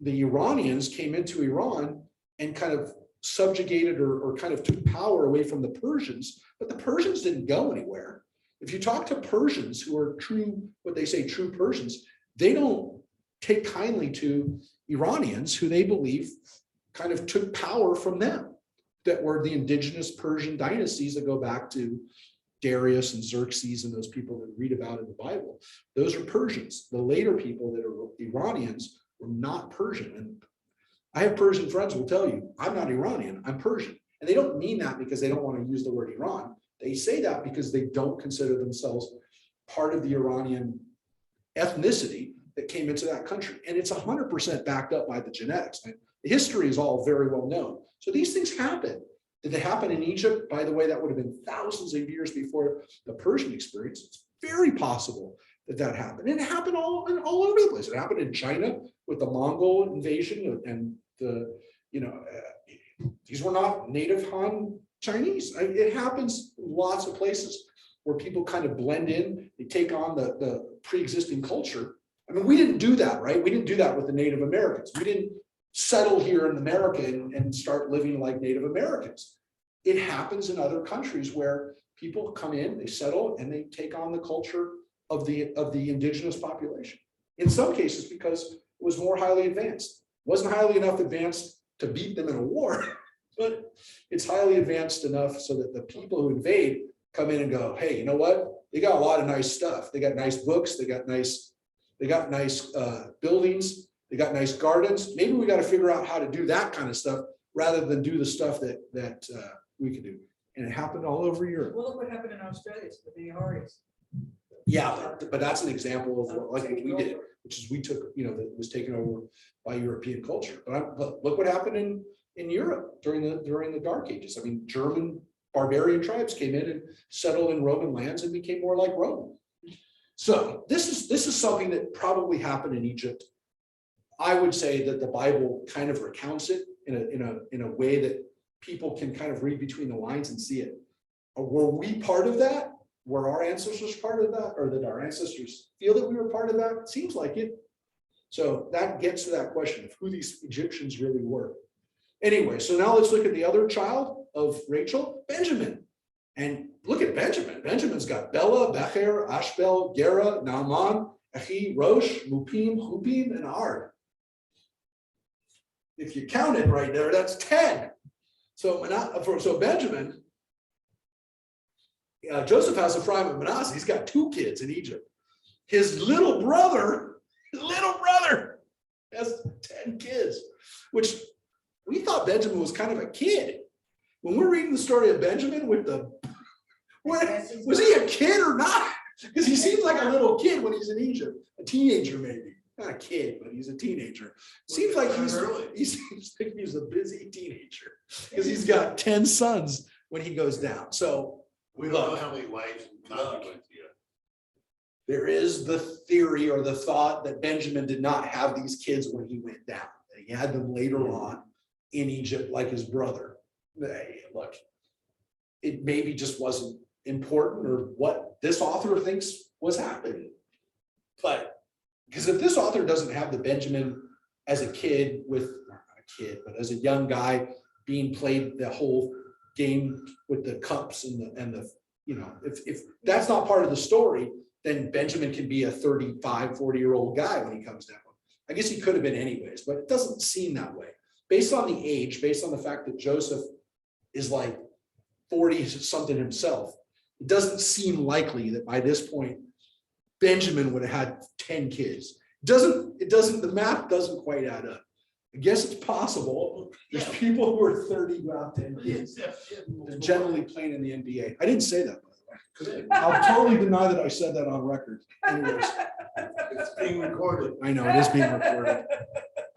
Iranians came into Iran and kind of subjugated or kind of took power away from the Persians, but the Persians didn't go anywhere. If you talk to Persians who are true, what they say, true Persians, they don't take kindly to Iranians who they believe kind of took power from them, that were the indigenous Persian dynasties that go back to Darius and Xerxes and those people that read about in the Bible. Those are Persians. The later people that are Iranians were not Persian. And I have Persian friends who will tell you, I'm not Iranian, I'm Persian. And they don't mean that because they don't want to use the word Iran. They say that because they don't consider themselves part of the Iranian ethnicity that came into that country. And it's 100% backed up by the genetics. And the history is all very well known. So these things happen. Did they happen in Egypt? By the way, that would have been thousands of years before the Persian experience. It's very possible that that happened. And it happened all over the place. It happened in China with the Mongol invasion and these were not native Han Chinese. It happens in lots of places where people kind of blend in, they take on the pre-existing culture. I mean, we didn't do that, right? We didn't do that with the Native Americans. We didn't settle here in America and start living like Native Americans. It happens in other countries where people come in, they settle, and they take on the culture of the indigenous population. In some cases, because it was more highly advanced. Wasn't highly enough advanced to beat them in a war, but it's highly advanced enough so that the people who invade come in and go, hey, you know what? They got a lot of nice stuff. They got nice books. They got nice buildings. They got nice gardens. Maybe we got to figure out how to do that kind of stuff rather than do the stuff that we can do. And it happened all over Europe. Well, look what happened in Australia, to the Maoris. Yeah, but that's an example of what we did, which is we took, that was taken over by European culture. But look what happened in Europe during the Dark Ages. I mean, German barbarian tribes came in and settled in Roman lands and became more like Rome. So this is something that probably happened in Egypt. I would say that the Bible kind of recounts it in a way that people can kind of read between the lines and see it. Were we part of that? Were our ancestors part of that? Or did our ancestors feel that we were part of that? It seems like it. So that gets to that question of who these Egyptians really were. Anyway, so now let's look at the other child of Rachel, Benjamin. And look at Benjamin. Benjamin's got Bela, Becher, Ashbel, Gera, Naaman, Achi, Rosh, Mupim, Hupim, and Ard. If you count it right there, that's 10. So Benjamin, Joseph has Ephraim and Manasseh. He's got 2 kids in Egypt. His little brother has 10 kids, which we thought Benjamin was kind of a kid. When we're reading the story of Benjamin was he a kid or not? Because he seems like a little kid when he's in Egypt, a teenager maybe. Not a kid, but he's a teenager. Seems like he seems like he's a busy teenager because he's got 10 sons when he goes down. So We don't know how many wives and concubines he had. there is the theory or the thought that Benjamin did not have these kids when he went down. That he had them later on in Egypt like his brother. Hey, look, it maybe just wasn't important or what this author thinks was happening. But because if this author doesn't have the Benjamin as a kid not a kid, but as a young guy being played the whole game with the cups and the if that's not part of the story, then Benjamin can be a 35, 40-year-old guy when he comes down. I guess he could have been anyways, but it doesn't seem that way. Based on the age, based on the fact that Joseph is like 40 something himself, it doesn't seem likely that by this point, Benjamin would have had 10 kids. The math doesn't quite add up. I guess it's possible. There's people who are 30 who have 10 kids. They're generally playing in the NBA. I didn't say that, by the way. I'll totally deny that I said that on record. Anyways, It's being recorded. I know it is being recorded.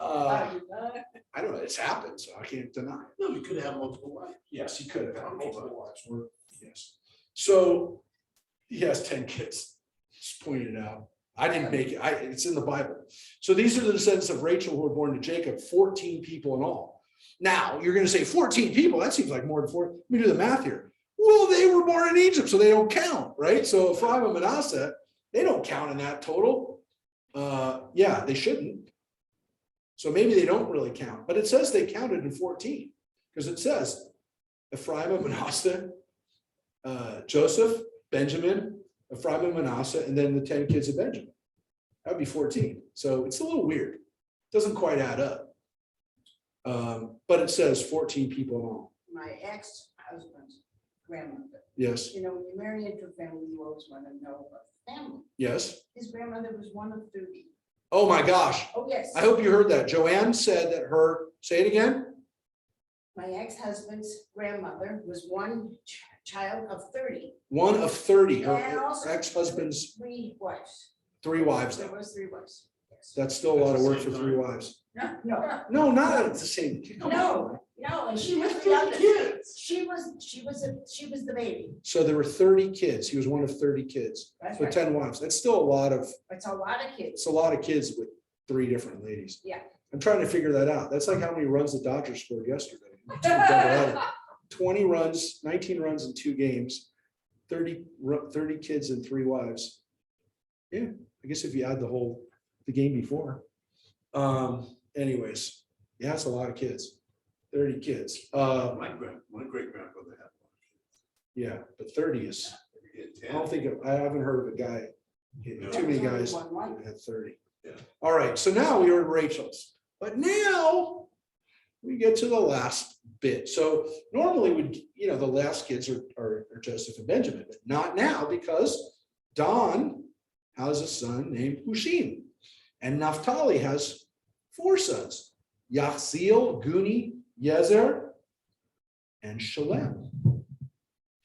I do not. I don't know, it's happened, so I can't deny it. No, you could have multiple wives. Yes, he could have had multiple wives. Yes. So he has 10 kids. Just pointed it out. I didn't make it. It's in the Bible. So these are the descendants of Rachel who were born to Jacob, 14 people in all. Now you're going to say 14 people. That seems like more than 4. Let me do the math here. Well, they were born in Egypt, so they don't count, right? So Ephraim and Manasseh, they don't count in that total. Yeah, they shouldn't. So maybe they don't really count, but it says they counted in 14 because it says Ephraim and Manasseh, Joseph, Benjamin, Ephraim and Manasseh, and then the 10 kids of Benjamin. That'd be 14. So it's a little weird. Doesn't quite add up. But it says 14 people in all. My ex-husband's grandmother, Yes, when you marry into a family, you always want to know about the family. yes. His grandmother was one of 30. Oh my gosh. Oh, yes. I hope you heard that. Joanne said that say it again. My ex-husband's grandmother was one child of 30. One of 30. And Her also ex-husband's 3 wives. 3 wives. There Though. was 3 wives. Yes. That's still a lot of work for 3 wives. No, No, not at the same. Come on. no, and she was the youngest. She was the baby. So there were 30 kids. He was one of 30 kids. That's So right. 10 wives. That's still a lot of, It's a lot of kids. it's a lot of kids with 3 different ladies. Yeah. I'm trying to figure that out. That's like how many runs the Dodgers scored yesterday. 20 runs, 19 runs in 2 games, 30 kids and 3 wives. Yeah, I guess if you add the game before. Anyways, yeah, it's a lot of kids. 30 kids. My great grandfather had one. Yeah, but 30 is, He had I don't 10. think, I haven't heard of a guy, too many guys One wife. that had 30. Yeah. All right, so now we are in Rachel's, but now we get to the last bit. So normally the last kids are Joseph and Benjamin, but not now because Don has a son named Hushim, and Naphtali has 4 sons, Yachzeel, Guni, Yezer, and Shalem.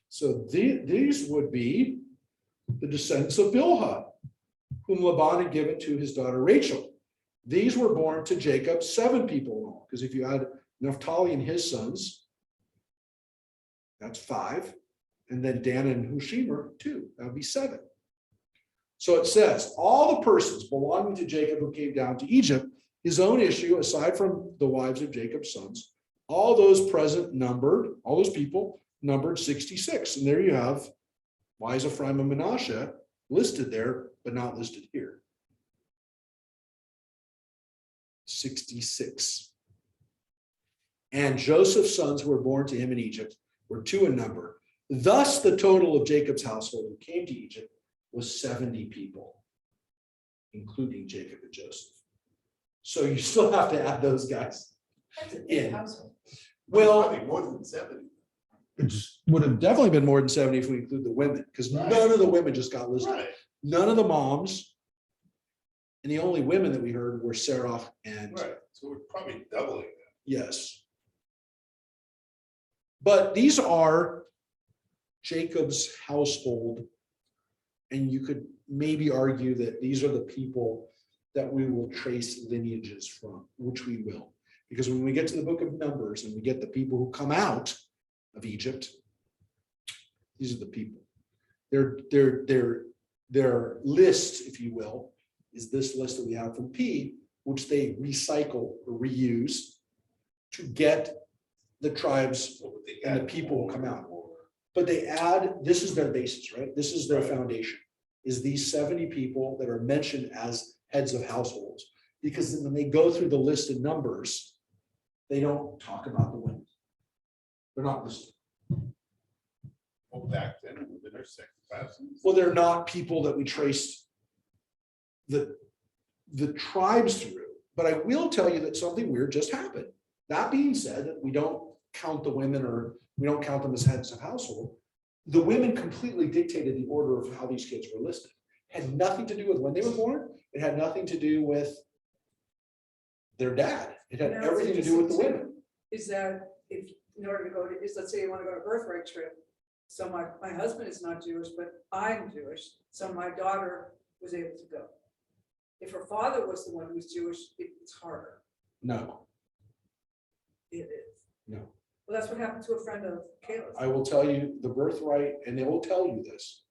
So these would be the descendants of Bilhah, whom Laban had given to his daughter Rachel. These were born to Jacob, 7 people in all, because if you add Naphtali and his sons, that's 5. And then Dan and Hushim are 2, that would be 7. So it says, all the persons belonging to Jacob who came down to Egypt, his own issue, aside from the wives of Jacob's sons, all those people numbered 66. And there you have wise Ephraim and Manasseh listed there, but not listed here. 66. And Joseph's sons who were born to him in Egypt were 2 in number. Thus, the total of Jacob's household who came to Egypt was 70 people, including Jacob and Joseph. So you still have to add those guys That's a big in. household. Well, Probably more than 70. it would have definitely been more than 70 if we include the women, because Right. none of the women just got listed. Right, None of the moms. And the only women that we heard were Sarah and right. So we're probably doubling that. yes. But these are Jacob's household. And you could maybe argue that these are the people that we will trace lineages from, which we will. Because when we get to the book of Numbers and we get the people who come out of Egypt, these are the people. Their list, if you will, is this list that we have from P, which they recycle or reuse to get the tribes and the people who come out. But they add, this is their basis, right? This is their Right. foundation, is these 70 people that are mentioned as heads of households. Because when they go through the list of numbers, they don't talk about the women. They're not listed. Well, back then, it would have been our second thousands. Well, they're not people that we traced the tribes through. But I will tell you that something weird just happened. That being said, we don't count the women or we don't count them as heads of household. The women completely dictated the order of how these kids were listed. Had nothing to do with when they were born. It had nothing to do with their dad. It had Now, it's everything to do with the interesting, women. Is that if, in order to go to, let's say you want to go on a birthright trip. So my husband is not Jewish, but I'm Jewish, so my daughter was able to go. If her father was the one who was Jewish, it's harder. No, It is. no. Well, that's what happened to a friend of Kayla's. I will tell you the birthright, and they will tell you this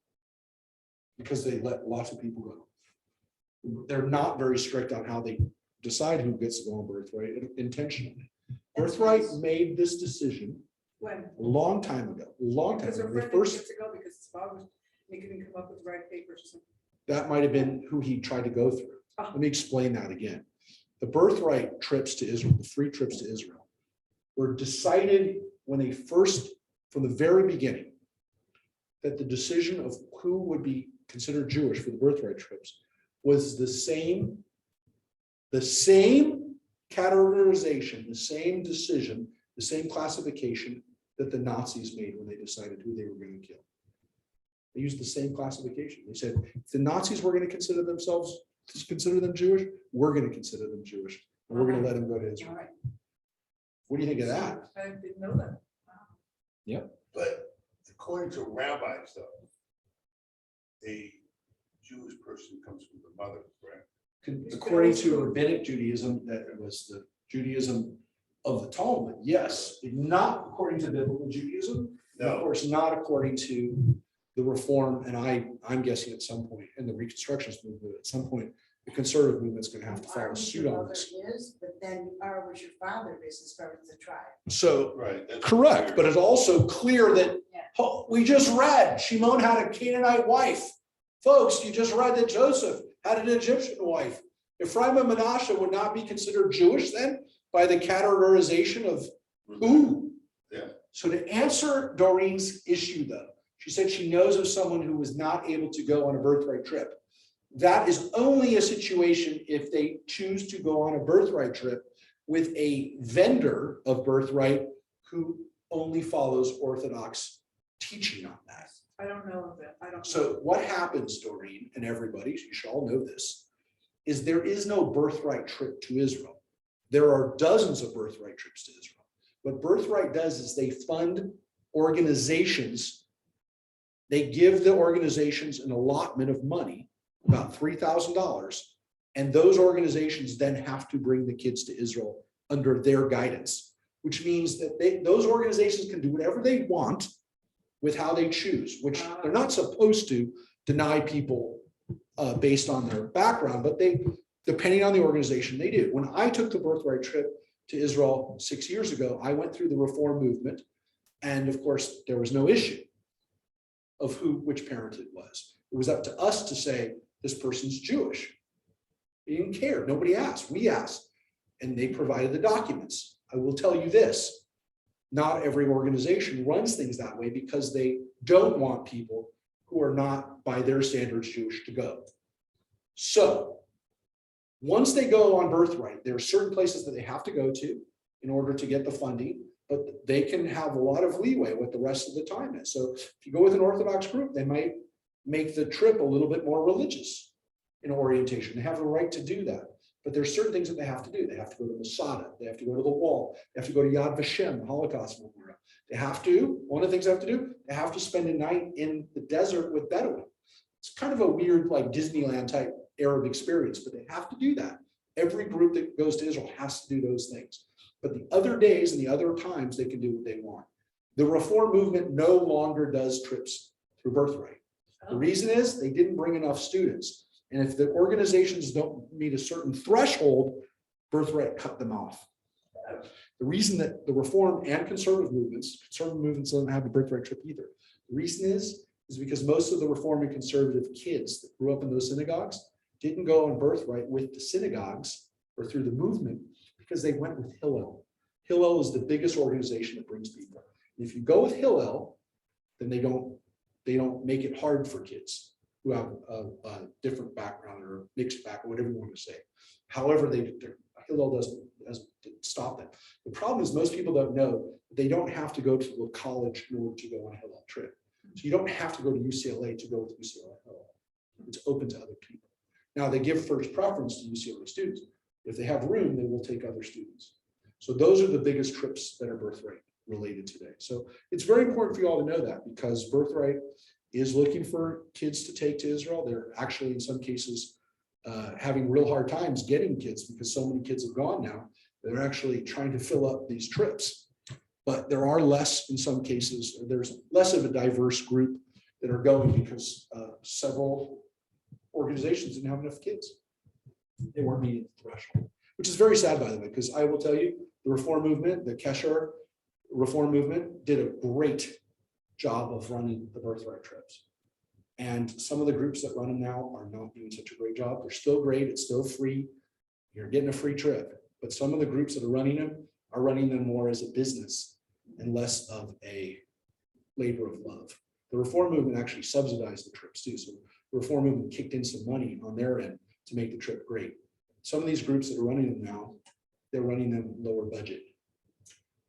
because they let lots of people go. They're not very strict on how they decide who gets to go on birthright intentionally. Birthright made this decision When? a long time ago, Because her They friend didn't first, get to go because his father, he couldn't come up with the right papers or something. that might have been who he tried to go through. Ah. Let me explain that again. The birthright trips to Israel, the 3 trips to Israel, were decided when they first, from the very beginning, that the decision of who would be considered Jewish for the birthright trips was the same categorization, the same decision, the same classification that the Nazis made when they decided who they were going to kill. They used the same classification. They said, if the Nazis were going to consider them Jewish, we're going to consider them Jewish. And we're going to let them go to Israel. All right. What do you think of that? I didn't know that. But according to rabbis, though, a Jewish person comes from the mother, correct? According to rabbinic Judaism, that was the Judaism of the Talmud, yes, not according to biblical Judaism, and of No, course, not according to the Reform, and I'm guessing at some point, and the Reconstructionist movement, at some point, the conservative movement's gonna have to follow suit on this. But then you are what your father is as far as the tribe. So, right. that's correct, weird. but it's also clear that, Yeah. oh, we just read, Shimon had a Canaanite wife. Folks, you just read that Joseph had an Egyptian wife. Ephraim and Manasseh would not be considered Jewish then by the categorization of who? Yeah. So to answer Doreen's issue though, she said she knows of someone who was not able to go on a birthright trip. That is only a situation if they choose to go on a birthright trip with a vendor of birthright who only follows Orthodox teaching on that. I don't know of that. I don't know. So what happens, Doreen, and everybody, you should all know this, is there is no birthright trip to Israel. There are dozens of birthright trips to Israel. What birthright does is they fund organizations. They give the organizations an allotment of money, about $3,000, and those organizations then have to bring the kids to Israel under their guidance, which means that those organizations can do whatever they want with how they choose, which they're not supposed to deny people based on their background, but they, depending on the organization, they do. When I took the birthright trip to Israel 6 years ago, I went through the Reform movement, and of course, there was no issue of which parent it was. It was up to us to say, this person's Jewish. They didn't care. Nobody asked. We asked, and they provided the documents. I will tell you this. Not every organization runs things that way because they don't want people who are not by their standards Jewish to go. So once they go on birthright, there are certain places that they have to go to in order to get the funding, but they can have a lot of leeway what the rest of the time is. So if you go with an Orthodox group, they might make the trip a little bit more religious in orientation. They have the right to do that. But there's certain things that they have to do. They have to go to Masada. They have to go to the wall. They have to go to Yad Vashem, the Holocaust Memorial. They have to, one of the things they have to do, they have to spend a night in the desert with Bedouin. It's kind of a weird, like Disneyland type Arab experience, but they have to do that. Every group that goes to Israel has to do those things. But the other days and the other times, they can do what they want. The Reform movement no longer does trips through birthright. The reason is they didn't bring enough students. And if the organizations don't meet a certain threshold, birthright cut them off. The reason that the Reform and conservative movements don't have a birthright trip either. The reason is because most of the Reform and conservative kids that grew up in those synagogues didn't go on birthright with the synagogues or through the movement because they went with Hillel. Hillel is the biggest organization that brings people. And if you go with Hillel, then they don't make it hard for kids who have a different background or mixed background, whatever you want to say. However, Hillel doesn't stop them. The problem is most people don't know they don't have to go to a college in order to go on a Hillel trip. So you don't have to go to UCLA to go with UCLA Hillel. It's open to other people. Now they give first preference to UCLA students. If they have room, they will take other students. So those are the biggest trips that are birthright related today. So it's very important for you all to know that because birthright is looking for kids to take to Israel. They're actually in some cases having real hard times getting kids because so many kids have gone now. They're actually trying to fill up these trips. But there are less, in some cases, there's less of a diverse group that are going because several organizations didn't have enough kids. They weren't meeting the threshold, which is very sad, by the way, because I will tell you, the Reform movement, the Kesher Reform movement did a great job of running the birthright trips. And some of the groups that run them now are not doing such a great job. They're still great. It's still free. You're getting a free trip. But some of the groups that are running them more as a business and less of a labor of love. The Reform movement actually subsidized the trips too. So the Reform movement kicked in some money on their end to make the trip great. Some of these groups that are running them now, they're running them lower budget,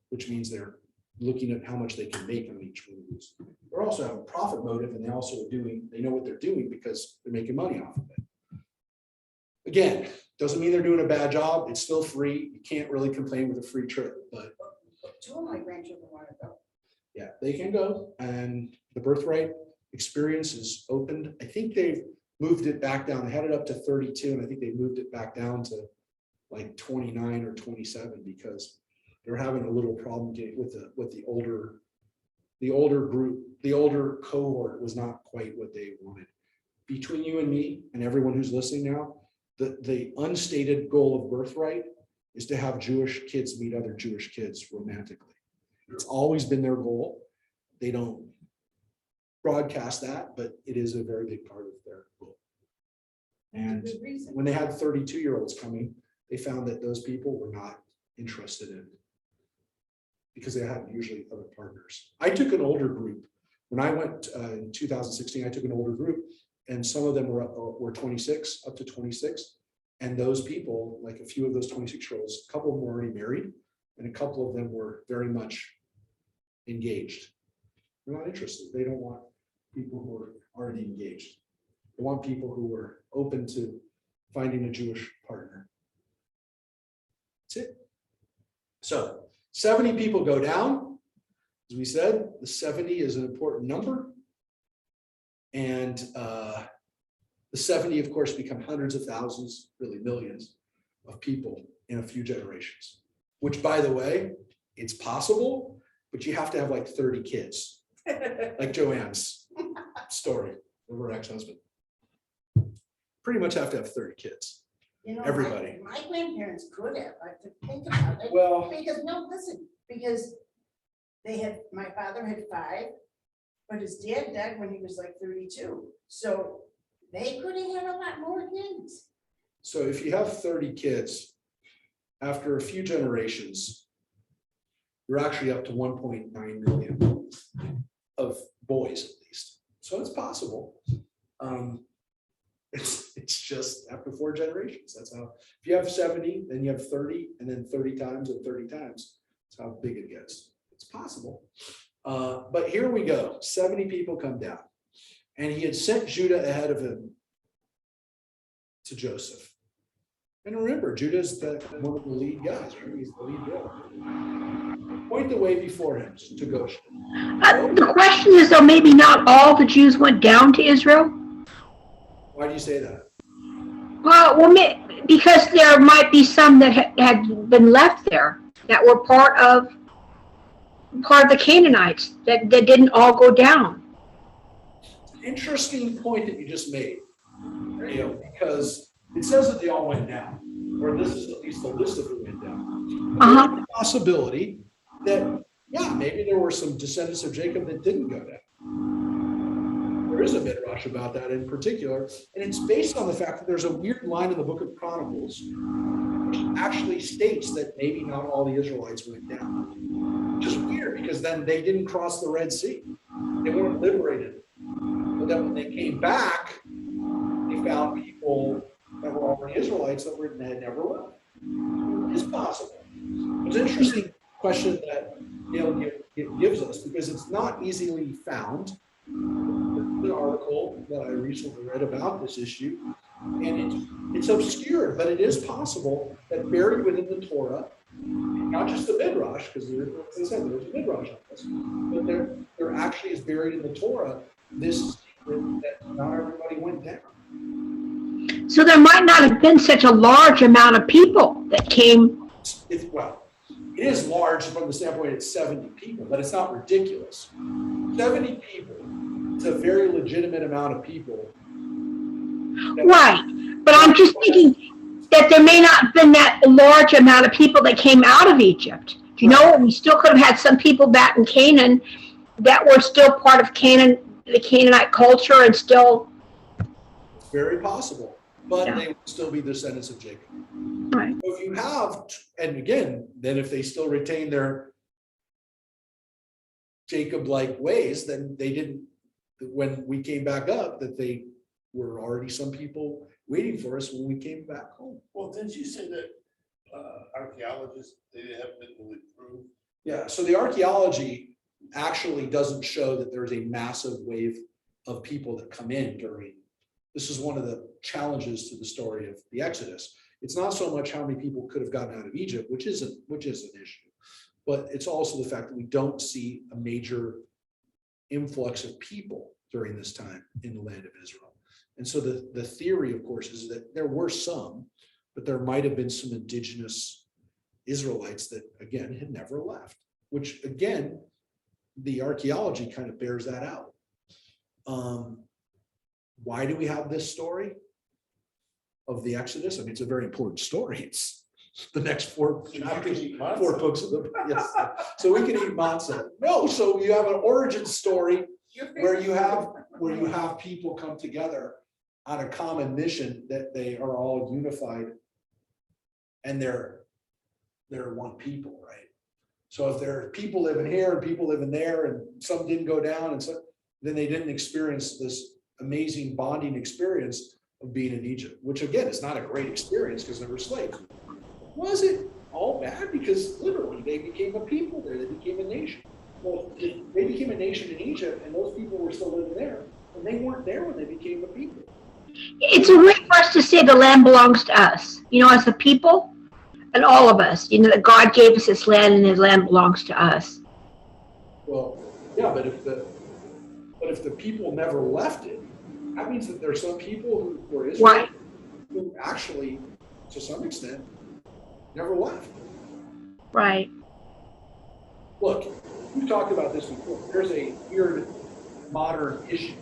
which means they're looking at how much they can make on each one of these. They're also have a profit motive and they also are they know what they're doing because they're making money off of it. Again, doesn't mean they're doing a bad job. It's still free. You can't really complain with a free trip, but Two of my grandchildren want to go. yeah, they can go. And the birthright experience is opened. I think they've moved it back down. They had it up to 32, and I think they moved it back down to like 29 or 27 because they're having a little problem getting with the older group. The older cohort was not quite what they wanted. Between you and me and everyone who's listening now, the unstated goal of birthright is to have Jewish kids meet other Jewish kids romantically. It's always been their goal. They don't broadcast that, but it is a very big part of their goal. And Good reason. when they had 32-year-olds coming, they found that those people were not interested in because they had usually other partners. I took an older group. When I went in 2016, I took an older group and some of them were 26, up to 26. And those people, like a few of those 26-year-olds, a couple of them were already married, and a couple of them were very much engaged. They're not interested. They don't want people who are already engaged. They want people who are open to finding a Jewish partner. That's it. So 70 people go down. As we said, the 70 is an important number. And the 70, of course, become hundreds of thousands, really millions of people in a few generations, which, by the way, it's possible, but you have to have like 30 kids, like Joanne's story of her ex-husband. Pretty much have to have 30 kids. You know, Everybody. My grandparents could have, I could think about it. Well, Because, no, listen, because my father had 5, but his dad died when he was like 32. So they could have had a lot more kids. so if you have 30 kids, after a few generations, you're actually up to 1.9 million of boys at least. So it's possible. It's just after 4 generations. That's how, if you have 70, then you have 30, and then 30 times and 30 times. That's how big it gets. It's possible. But here we go. 70 people come down. And he had sent Judah ahead of him to Joseph. And remember, Judah's one of the lead guys, right? He's the lead guy. Point the way before him to Goshen. The question is, though, maybe not all the Jews went down to Israel? Why do you say that? Well, because there might be some that had been left there that were part of the Canaanites that didn't all go down. Interesting point that you just made, because it says that they all went down, or this is at least the list of who went down. There's a possibility that, yeah, maybe there were some descendants of Jacob that didn't go down. There is a midrash about that in particular, and it's based on the fact that there's a weird line in the book of Chronicles which actually states that maybe not all the Israelites went down. Which is weird, because then they didn't cross the Red Sea. They weren't liberated. But then when they came back, they found people that were already Israelites that had never left. It's possible. It's an interesting question that it gives us, because it's not easily found. The article that I recently read about this issue, and it's obscure, but it is possible that buried within the Torah, not just the midrash, because as I said, there's a midrash on this, but there actually is buried in the Torah this secret that not everybody went down. So there might not have been such a large amount of people that came. It is large from the standpoint it's 70 people, but it's not ridiculous. 70 people, it's a very legitimate amount of people. Right, but I'm just thinking that there may not have been that large amount of people that came out of Egypt. You know, we still could have had some people back in Canaan that were still part of Canaan, the Canaanite culture, and still. It's very possible, but Yeah. they would still be descendants of Jacob. Right. So if you have, and again, then if they still retain their Jacob-like ways, then they didn't, when we came back up, that they were already some people waiting for us when we came back home. Well, didn't you say that archaeologists, they haven't been really proved? Yeah, so the archaeology actually doesn't show that there's a massive wave of people that come in during, this is one of the challenges to the story of the Exodus. It's not so much how many people could have gotten out of Egypt, which is an issue, but it's also the fact that we don't see a major influx of people during this time in the land of Israel. And so the theory, of course, is that there were some, but there might have been some indigenous Israelites that, again, had never left, which, again, the archaeology kind of bears that out. Why do we have this story of the Exodus? I mean, it's a very important story. It's the next 4 chapters, 4 books of the, yes. So we can eat matzah. No, so you have an origin story where you have people come together on a common mission that they are all unified, and they're one people, right? So if there are people living here and people living there, and some didn't go down, and so then they didn't experience this amazing bonding experience of being in Egypt, which again is not a great experience because they were slaves. Was it all bad? Because literally they became a people there, they became a nation. Well, they became a nation in Egypt and those people were still living there, and they weren't there when they became a people. It's a way for us to say the land belongs to us, as a people and all of us, that God gave us this land and his land belongs to us. Well, yeah, but if the people never left it, that means that there's some people who were Israel Right. who actually, to some extent, never left. Right. Look, we've talked about this before. There's a weird modern issue,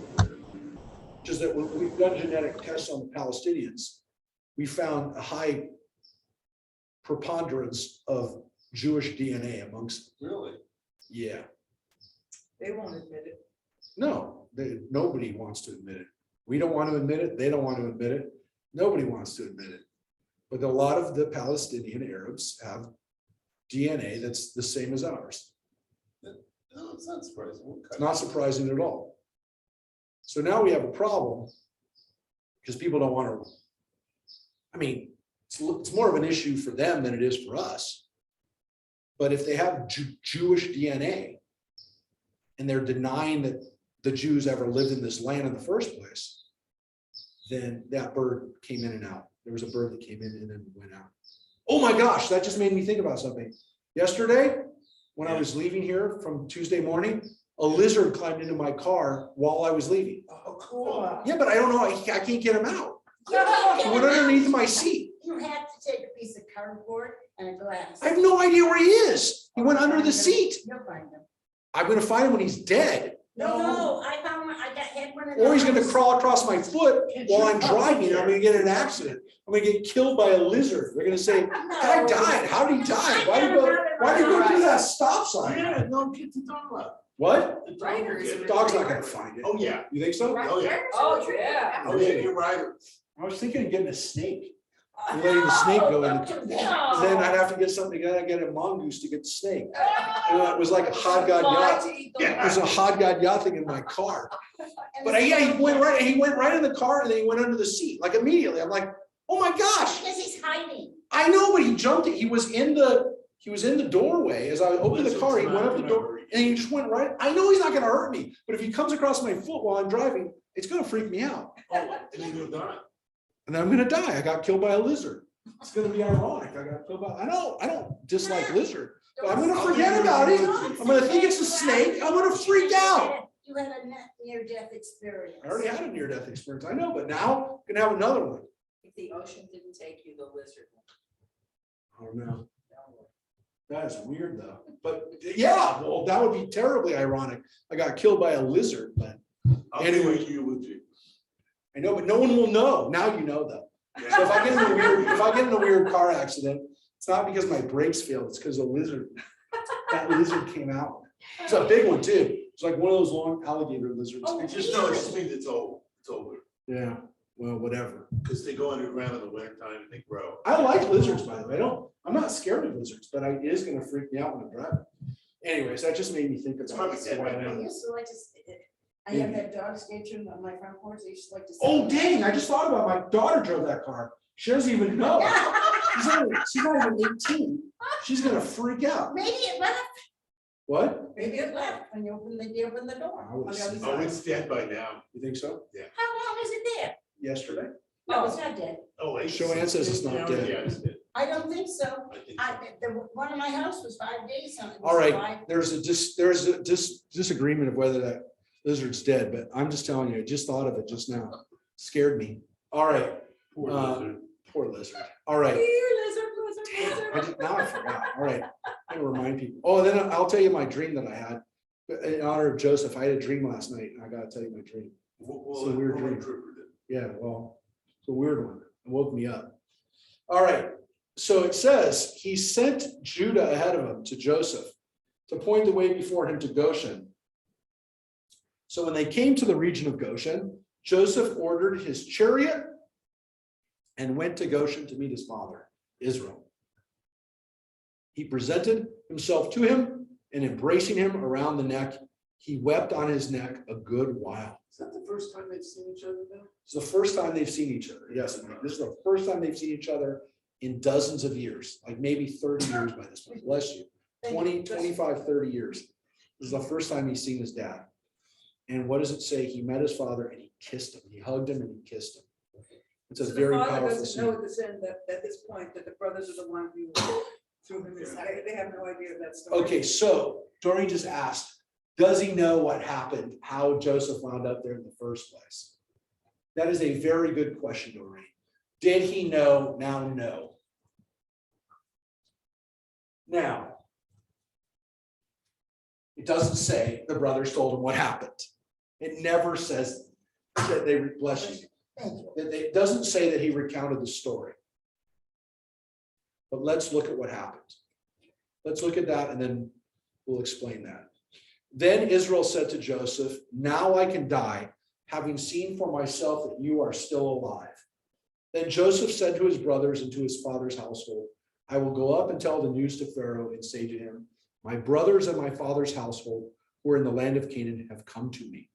which is that when we've done genetic tests on the Palestinians, we found a high preponderance of Jewish DNA amongst them. Really? Yeah. They won't admit it. No, nobody wants to admit it. We don't want to admit it. They don't want to admit it. Nobody wants to admit it. But a lot of the Palestinian Arabs have DNA that's the same as ours. No, it's not surprising. It's not surprising at all. So now we have a problem because people don't want to. I mean, it's more of an issue for them than it is for us. But if they have Jewish DNA and they're denying that the Jews ever lived in this land in the first place, then that bird came in and out. There was a bird that came in and then went out. Oh my gosh, that just made me think about something. Yesterday, when I was leaving here from Tuesday morning, a lizard climbed into my car while I was leaving. Oh, cool. Yeah, but I don't know, I can't get him out. You He went underneath my seat. have to take a piece of cardboard and a glass. I have no idea where he is. He went under the seat. You'll find him. I'm gonna find him when he's dead. No, I found one, had one of Or he's gonna those. crawl across my foot while I'm driving, and I'm gonna get in an accident. I'm gonna get killed by a lizard. They're gonna say, guy died, how did he die? Why did you go through that stop sign? Yeah, no, get the dog out. What? The dog will get it. Dog's not gonna find it. Oh, yeah. You think so? Oh, yeah. Oh, yeah. Oh, yeah, you're right. I was thinking of getting a snake. And letting the snake go in. And then I'd have to get something, I'd get a mongoose to get the snake. And it was like a hot god yacht. It was a hot god yacht thing in my car. But yeah, he went right in the car and then he went under the seat, like immediately. I'm like, oh my gosh. Because he's hiding. I know, but he jumped it. He was in the doorway. As I opened the car, he went up the door and he just went right. I know he's not gonna hurt me, but if he comes across my foot while I'm driving, it's gonna freak me out. Oh, and then you'll die. And then I'm gonna die. I got killed by a lizard. It's gonna be ironic. I got killed by, I don't dislike lizard, but I'm gonna forget about it. I'm gonna think it's a snake. I'm gonna freak out. You had a near-death experience. I already had a near-death experience. I know, but now I'm gonna have another one. If the ocean didn't take you, the lizard would. Oh no. That is weird though. But yeah, well, that would be terribly ironic. I got killed by a lizard, but Anyway, you would do. I know, but no one will know. Now you know though. So if I get in a weird car accident, it's not because my brakes failed, it's because that lizard came out. It's a big one too. It's like one of those long alligator lizards. It just means it's old. It's older. Yeah, well, whatever. Because they go underground in the winter time and they grow. I like lizards, by the way. I'm not scared of lizards, but it is gonna freak me out when I'm driving. Anyways, that just made me think It's about probably dead why right now. I used to like to, I have that dog sketching on my front porch. I used to like to. Oh, dang, I just thought about my daughter drove that car. She doesn't even know. She's not even 18. She's gonna freak out. Maybe it left. What? Maybe it left when you open the door. I would On the other see. Oh, side. it's dead by now. You think so? How long is it there? Yesterday? No, it's not dead. Oh, wait. Joanne says it's not Yeah, dead. Yeah, it's dead. I don't think so. I think The one in my house was 5 days. On it. It was All right, five- there's a disagreement of whether that lizard's dead, but I'm just telling you, I just thought of it just now. Scared me. All right, Poor Uh, lizard. poor lizard. All right. Now I forgot. All right. I gotta remind people. Oh, then I'll tell you my dream that I had. In honor of Joseph, I had a dream last night. And I gotta tell you my dream. Well, it's a weird we'll dream. interpret it. Yeah, well, it's a weird one. It woke me up. All right. So it says he sent Judah ahead of him to Joseph to point the way before him to Goshen. So when they came to the region of Goshen, Joseph ordered his chariot and went to Goshen to meet his father, Israel. He presented himself to him and embracing him around the neck, He wept on his neck a good while. Is that the first time they've seen each other now? It's the first time they've seen each other. Yes, this is the first time they've seen each other in dozens of years, like maybe 30 years by this point. Bless you. 20, 25, 30 years. This is the first time he's seen his dad. And what does it say? He met his father and he kissed him. He hugged him and he kissed him. It's So a the very father powerful doesn't know scene. at this end that, at this point, that the brothers are the one who threw him in. They have no idea of that story. Okay, so Doreen just asked, does he know what happened, how Joseph wound up there in the first place? That is a very good question, Doreen. Did he know? Now, no. Now, it doesn't say the brothers told him what happened. It never says that they, bless you, Thank you. it doesn't say that he recounted the story. But let's look at what happened. Let's look at that and then we'll explain that. Then Israel said to Joseph, now I can die, having seen for myself that you are still alive. Then Joseph said to his brothers and to his father's household, I will go up and tell the news to Pharaoh and say to him, my brothers and my father's household who are in the land of Canaan have come to me.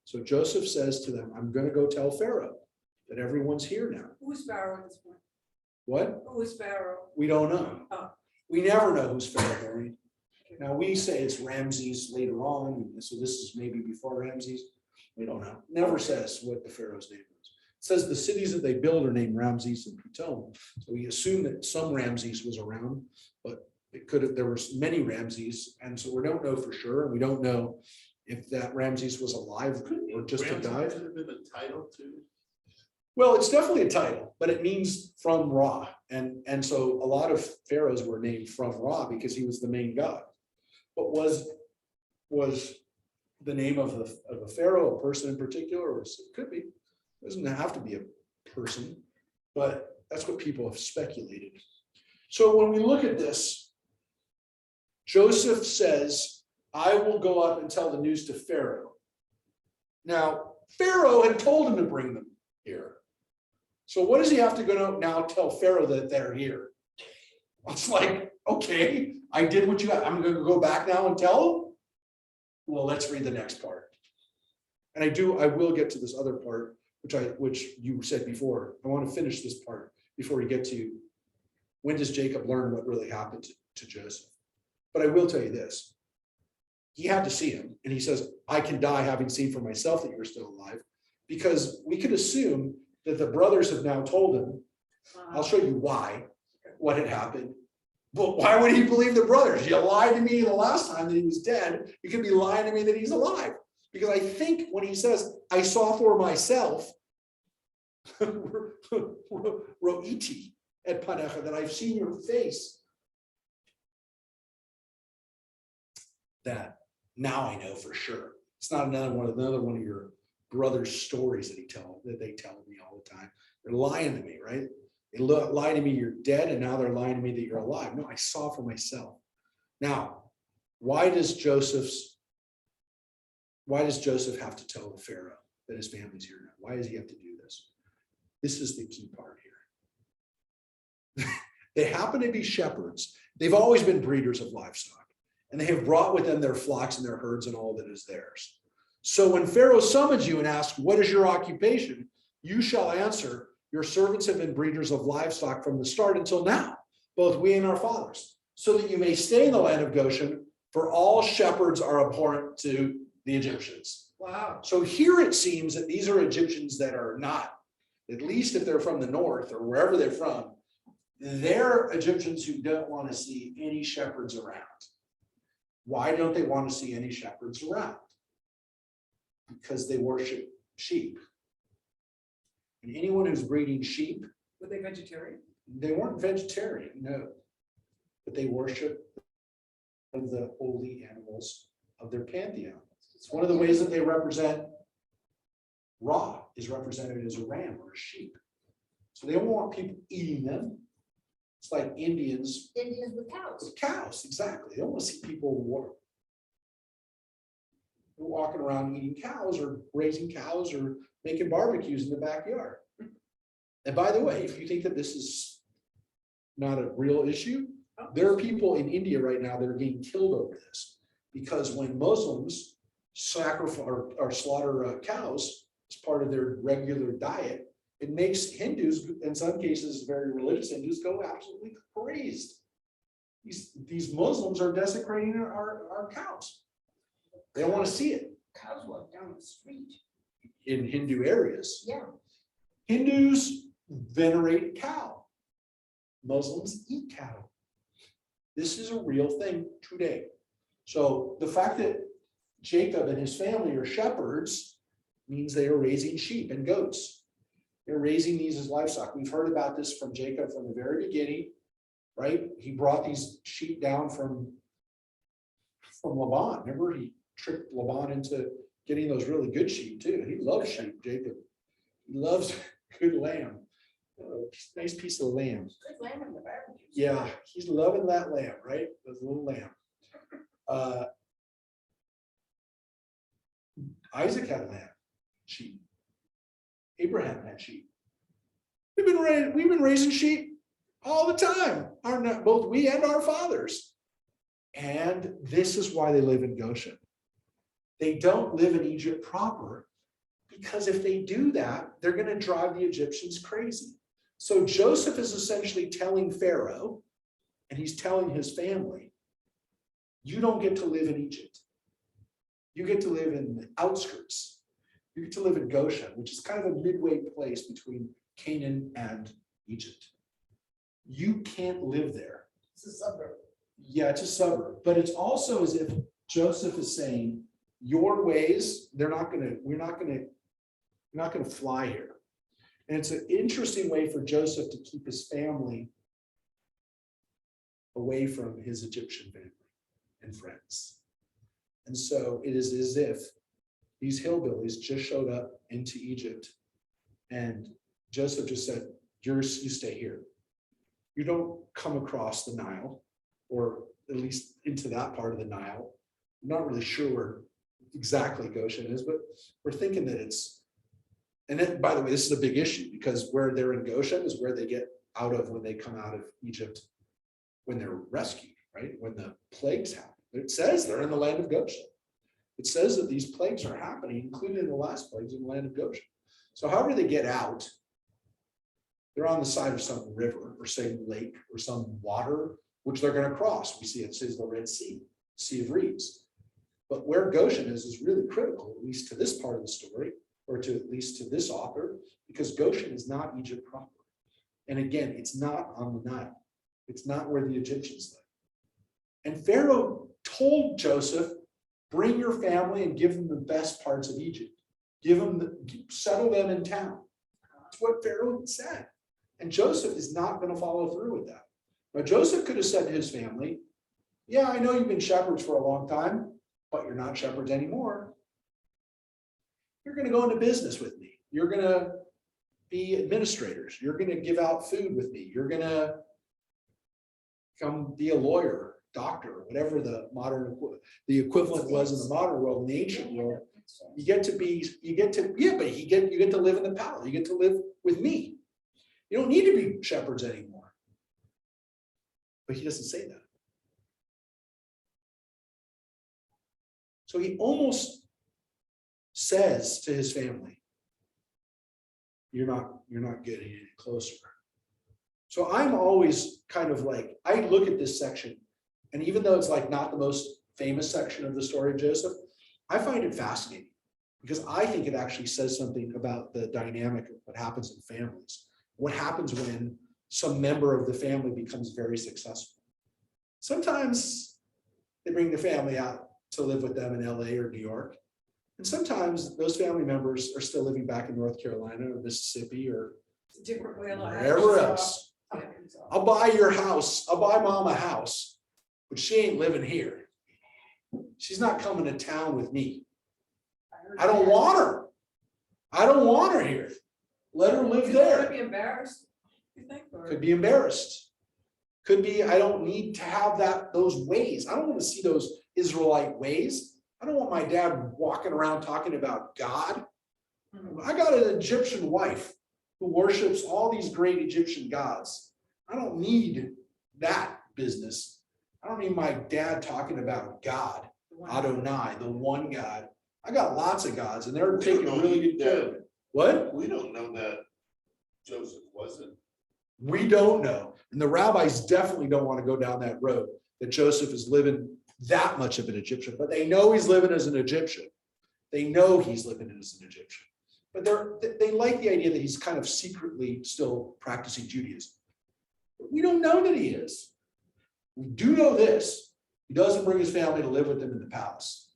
So Joseph says to them, I'm going to go tell Pharaoh that everyone's here now. Who's Pharaoh at this point? What? Who is Pharaoh? We don't know. Oh. We never know who's Pharaoh, Doreen. Now, we say it's Ramses later on, and so this is maybe before Ramses. We don't know. Never says what the Pharaoh's name is. It says the cities that they build are named Ramses and Pitom. So we assume that some Ramses was around, but it could have, there were many Ramses, and so we don't know for sure. And we don't know if that Ramses was alive or just had Ramses died. could have been a title too. Well, it's definitely a title, but it means from Ra. And so a lot of pharaohs were named from Ra because he was the main god. But was the name of a pharaoh a person in particular, or it could be? It doesn't have to be a person, but that's what people have speculated. So when we look at this, Joseph says, I will go up and tell the news to Pharaoh. Now, Pharaoh had told him to bring them here. So what does he have to go now tell Pharaoh that they're here? It's like, okay, I did what you got. I'm going to go back now and tell him. Well, let's read the next part. And I will get to this other part, which you said before. I want to finish this part before we get to when does Jacob learn what really happened to Joseph. But I will tell you this. He had to see him, and he says, I can die having seen for myself that you're still alive, because we could assume that the brothers have now told him, I'll show you why, what had happened. But why would he believe the brothers? You lied to me the last time that he was dead. You could be lying to me that he's alive. Because I think when he says, I saw for myself, Ro'iti et panecha, that I've seen your face, that now I know for sure. It's not another one of your brother's stories that they tell me all the time. They're lying to me, right? They lie to me, you're dead, and now they're lying to me that you're alive. No, I saw for myself. Now, why does Joseph have to tell the Pharaoh that his family's here now? Why does he have to do this? This is the key part here. They happen to be shepherds. They've always been breeders of livestock, and they have brought with them their flocks and their herds and all that is theirs. So when Pharaoh summons you and asks, what is your occupation? You shall answer, your servants have been breeders of livestock from the start until now, both we and our fathers, so that you may stay in the land of Goshen, for all shepherds are abhorrent to the Egyptians. Wow. So here it seems that these are Egyptians that are not, at least if they're from the north or wherever they're from, they're Egyptians who don't want to see any shepherds around. Why don't they want to see any shepherds around? Because they worship sheep. And anyone who's breeding sheep, Were they vegetarian? they weren't vegetarian, no. But they worship one of the holy animals of their pantheon. It's one of the ways that they represent Ra is represented as a ram or a sheep. So they don't want people eating them. It's like Indians with cows. with cows, exactly. They don't want to see people walking around eating cows or raising cows or making barbecues in the backyard. And by the way, if you think that this is not a real issue, there are people in India right now that are getting killed over this, because when Muslims sacrifice or slaughter cows as part of their regular diet, it makes Hindus, in some cases, very religious Hindus, go absolutely crazed. These Muslims are desecrating our cows. They don't want to see it Cows walk down the street. in Hindu areas. Yeah. Hindus venerate cow. Muslims eat cow. This is a real thing today. So the fact that Jacob and his family are shepherds means they are raising sheep and goats. They're raising these as livestock. We've heard about this from Jacob from the very beginning, right? He brought these sheep down from Laban. Remember, he tricked Laban into getting those really good sheep too. He loves sheep, Jacob. He loves good lamb. Nice piece of lamb. Good lamb in the barbecue. Yeah, he's loving that lamb, right? That little lamb. Isaac had lamb, sheep. Abraham had sheep. We've been raising sheep all the time. Both we and our fathers. And this is why they live in Goshen. They don't live in Egypt proper, because if they do that, they're going to drive the Egyptians crazy. So Joseph is essentially telling Pharaoh, and he's telling his family, you don't get to live in Egypt. You get to live in the outskirts. You get to live in Goshen, which is kind of a midway place between Canaan and Egypt. You can't live there. It's a suburb. Yeah, it's a suburb, but it's also as if Joseph is saying, your ways, we're not gonna fly here. And it's an interesting way for Joseph to keep his family away from his Egyptian family and friends. And so it is as if these hillbillies just showed up into Egypt, and Joseph just said, you stay here. You don't come across the Nile, or at least into that part of the Nile. I'm not really sure where exactly Goshen is, but we're thinking that it's, and then, by the way, this is a big issue, because where they're in Goshen is where they get out of when they come out of Egypt, when they're rescued, right? When the plagues happen. It says they're in the land of Goshen. It says that these plagues are happening, including the last plagues in the land of Goshen. So however they get out, they're on the side of some river or say lake or some water, which they're going to cross. We see it says the Red Sea, Sea of Reeds. But where Goshen is really critical, at least to this part of the story, or to at least to this author, because Goshen is not Egypt proper. And again, it's not on the Nile. It's not where the Egyptians live. And Pharaoh told Joseph, bring your family and give them the best parts of Egypt. Settle them in town. That's what Pharaoh said. And Joseph is not going to follow through with that. Now, Joseph could have said to his family, yeah, I know you've been shepherds for a long time, but you're not shepherds anymore. You're going to go into business with me. You're going to be administrators. You're going to give out food with me. You're going to come be a lawyer, doctor, whatever the equivalent was in the modern world, in the ancient world. You get to live in the palace. You get to live with me. You don't need to be shepherds anymore. But he doesn't say that. So he almost says to his family, you're not getting any closer. So I'm always kind of like, I look at this section, and even though it's like not the most famous section of the story of Joseph, I find it fascinating, because I think it actually says something about the dynamic of what happens in families. What happens when some member of the family becomes very successful. Sometimes they bring the family out to live with them in LA or New York. And sometimes those family members are still living back in North Carolina or Mississippi or It's a different way of life. wherever else. Yeah. I'll buy your house. I'll buy mom a house, but she ain't living here. She's not coming to town with me. I don't want her. I don't want her here. Let her live Could there. be embarrassed, you think? Or- Could be embarrassed. Could be, I don't need to have those ways. I don't want to see those Israelite ways. I don't want my dad walking around talking about God. I got an Egyptian wife who worships all these great Egyptian gods. I don't need that business. I don't need my dad talking about God, Adonai, the one God I got lots of gods and they're We don't taking know really he good care of did. it. What? We don't know that Joseph wasn't. We don't know. And the rabbis definitely don't want to go down that road that Joseph is living that much of an Egyptian, but they know he's living as an Egyptian. They know he's living as an Egyptian. But they like the idea that he's kind of secretly still practicing Judaism. But we don't know that he is. We do know this. He doesn't bring his family to live with him in the palace.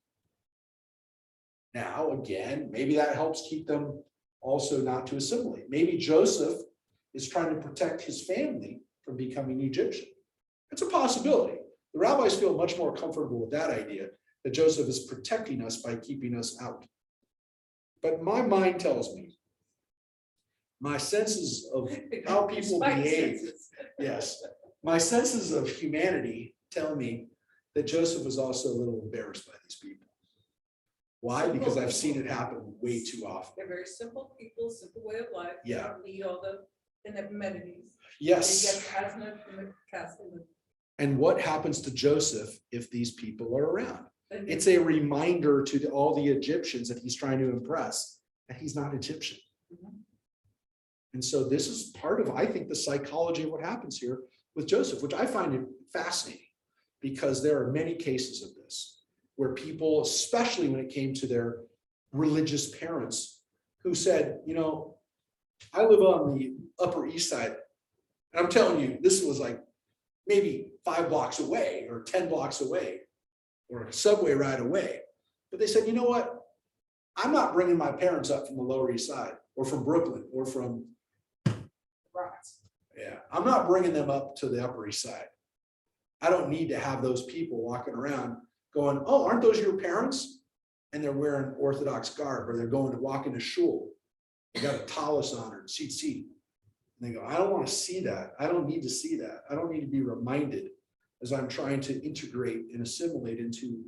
Now, again, maybe that helps keep them also not to assimilate. Maybe Joseph is trying to protect his family from becoming Egyptian. It's a possibility. The rabbis feel much more comfortable with that idea, that Joseph is protecting us by keeping us out. But my mind tells me, my senses of how people Spidey behave, senses. yes, my senses of humanity tell me that Joseph was also a little embarrassed by these people. Why? Because I've seen it happen way too often. They're very simple people, simple way of life. They Yeah. don't need all the amenities. Yes. They get casino in the castle. And what happens to Joseph if these people are around? and- It's a reminder to all the Egyptians that he's trying to impress, that he's not Egyptian. Mhm. And so this is part of, I think, the psychology of what happens here with Joseph, which I find it fascinating, because there are many cases of this where people, especially when it came to their religious parents, who said, you know, I live on the Upper East Side, and I'm telling you, this was like maybe 5 blocks away or 10 blocks away or a subway ride away. But they said, you know what? I'm not bringing my parents up from the Lower East Side or from Brooklyn or from, Rats. yeah, I'm not bringing them up to the Upper East Side. I don't need to have those people walking around going, oh, aren't those your parents? And they're wearing Orthodox garb, or they're going to walk into shul. They got a tallis on or tzitzit. And they go, I don't want to see that. I don't need to see that. I don't need to be reminded as I'm trying to integrate and assimilate into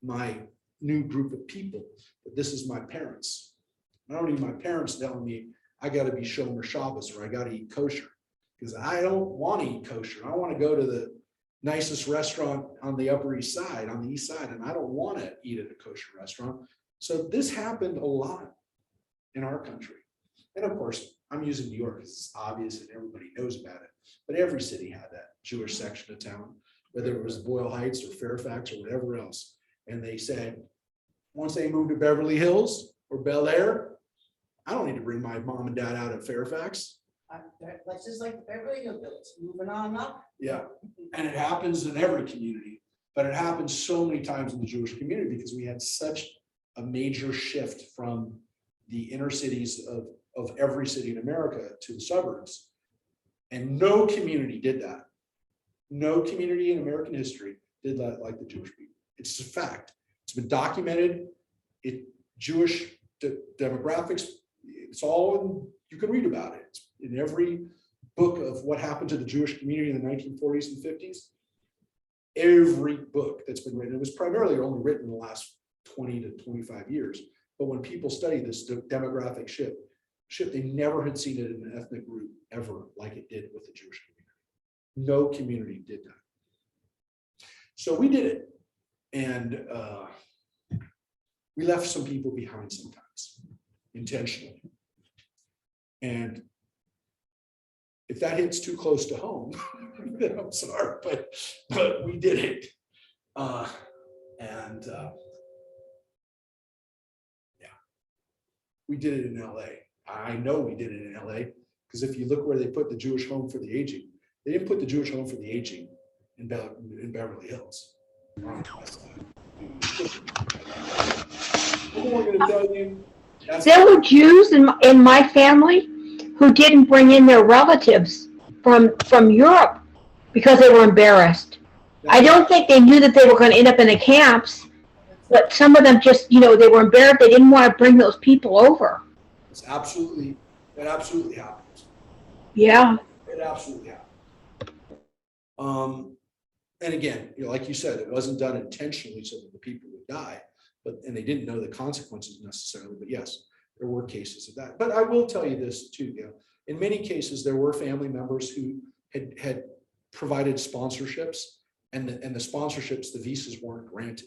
my new group of people. But this is my parents. I don't need my parents telling me I got to be Shomer Shabbos or I got to eat kosher, because I don't want to eat kosher. I want to go to the nicest restaurant on the Upper East Side, on the East Side, and I don't want to eat at a kosher restaurant. So this happened a lot in our country. And of course, I'm using New York because it's obvious and everybody knows about it. But every city had that Jewish section of town, whether it was Boyle Heights or Fairfax or whatever else. And they said, once they moved to Beverly Hills or Bel Air, I don't need to bring my mom and dad out of Fairfax. That's just like the Beverly Hillbillies, moving on up. Yeah, and it happens in every community, but it happens so many times in the Jewish community because we had such a major shift from the inner cities of every city in America to the suburbs. And no community did that. No community in American history did that like the Jewish people. It's a fact. It's been documented. Jewish demographics, it's all, you can read about it. It's in every book of what happened to the Jewish community in the 1940s and 50s. Every book that's been written, it was primarily only written in the last 20 to 25 years. But when people study this demographic shift, they never had seen it in an ethnic group ever like it did with the Jewish community. No community did that. So we did it. And we left some people behind sometimes, intentionally. And if that hits too close to home, then I'm sorry, but we did it. Yeah, we did it in LA. I know we did it in LA because if you look where they put the Jewish home for the aging, they didn't put the Jewish home for the aging in Beverly Hills. I'm going to tell you. There were Jews in my family who didn't bring in their relatives from Europe because they were embarrassed. I don't think they knew that they were going to end up in the camps, but some of them just, they were embarrassed. They didn't want to bring those people over. It absolutely happens. Yeah. It absolutely happened. And again, like you said, it wasn't done intentionally so that the people would die, and they didn't know the consequences necessarily. But yes, there were cases of that. But I will tell you this too, in many cases, there were family members who had provided sponsorships, and the sponsorships, the visas weren't granted.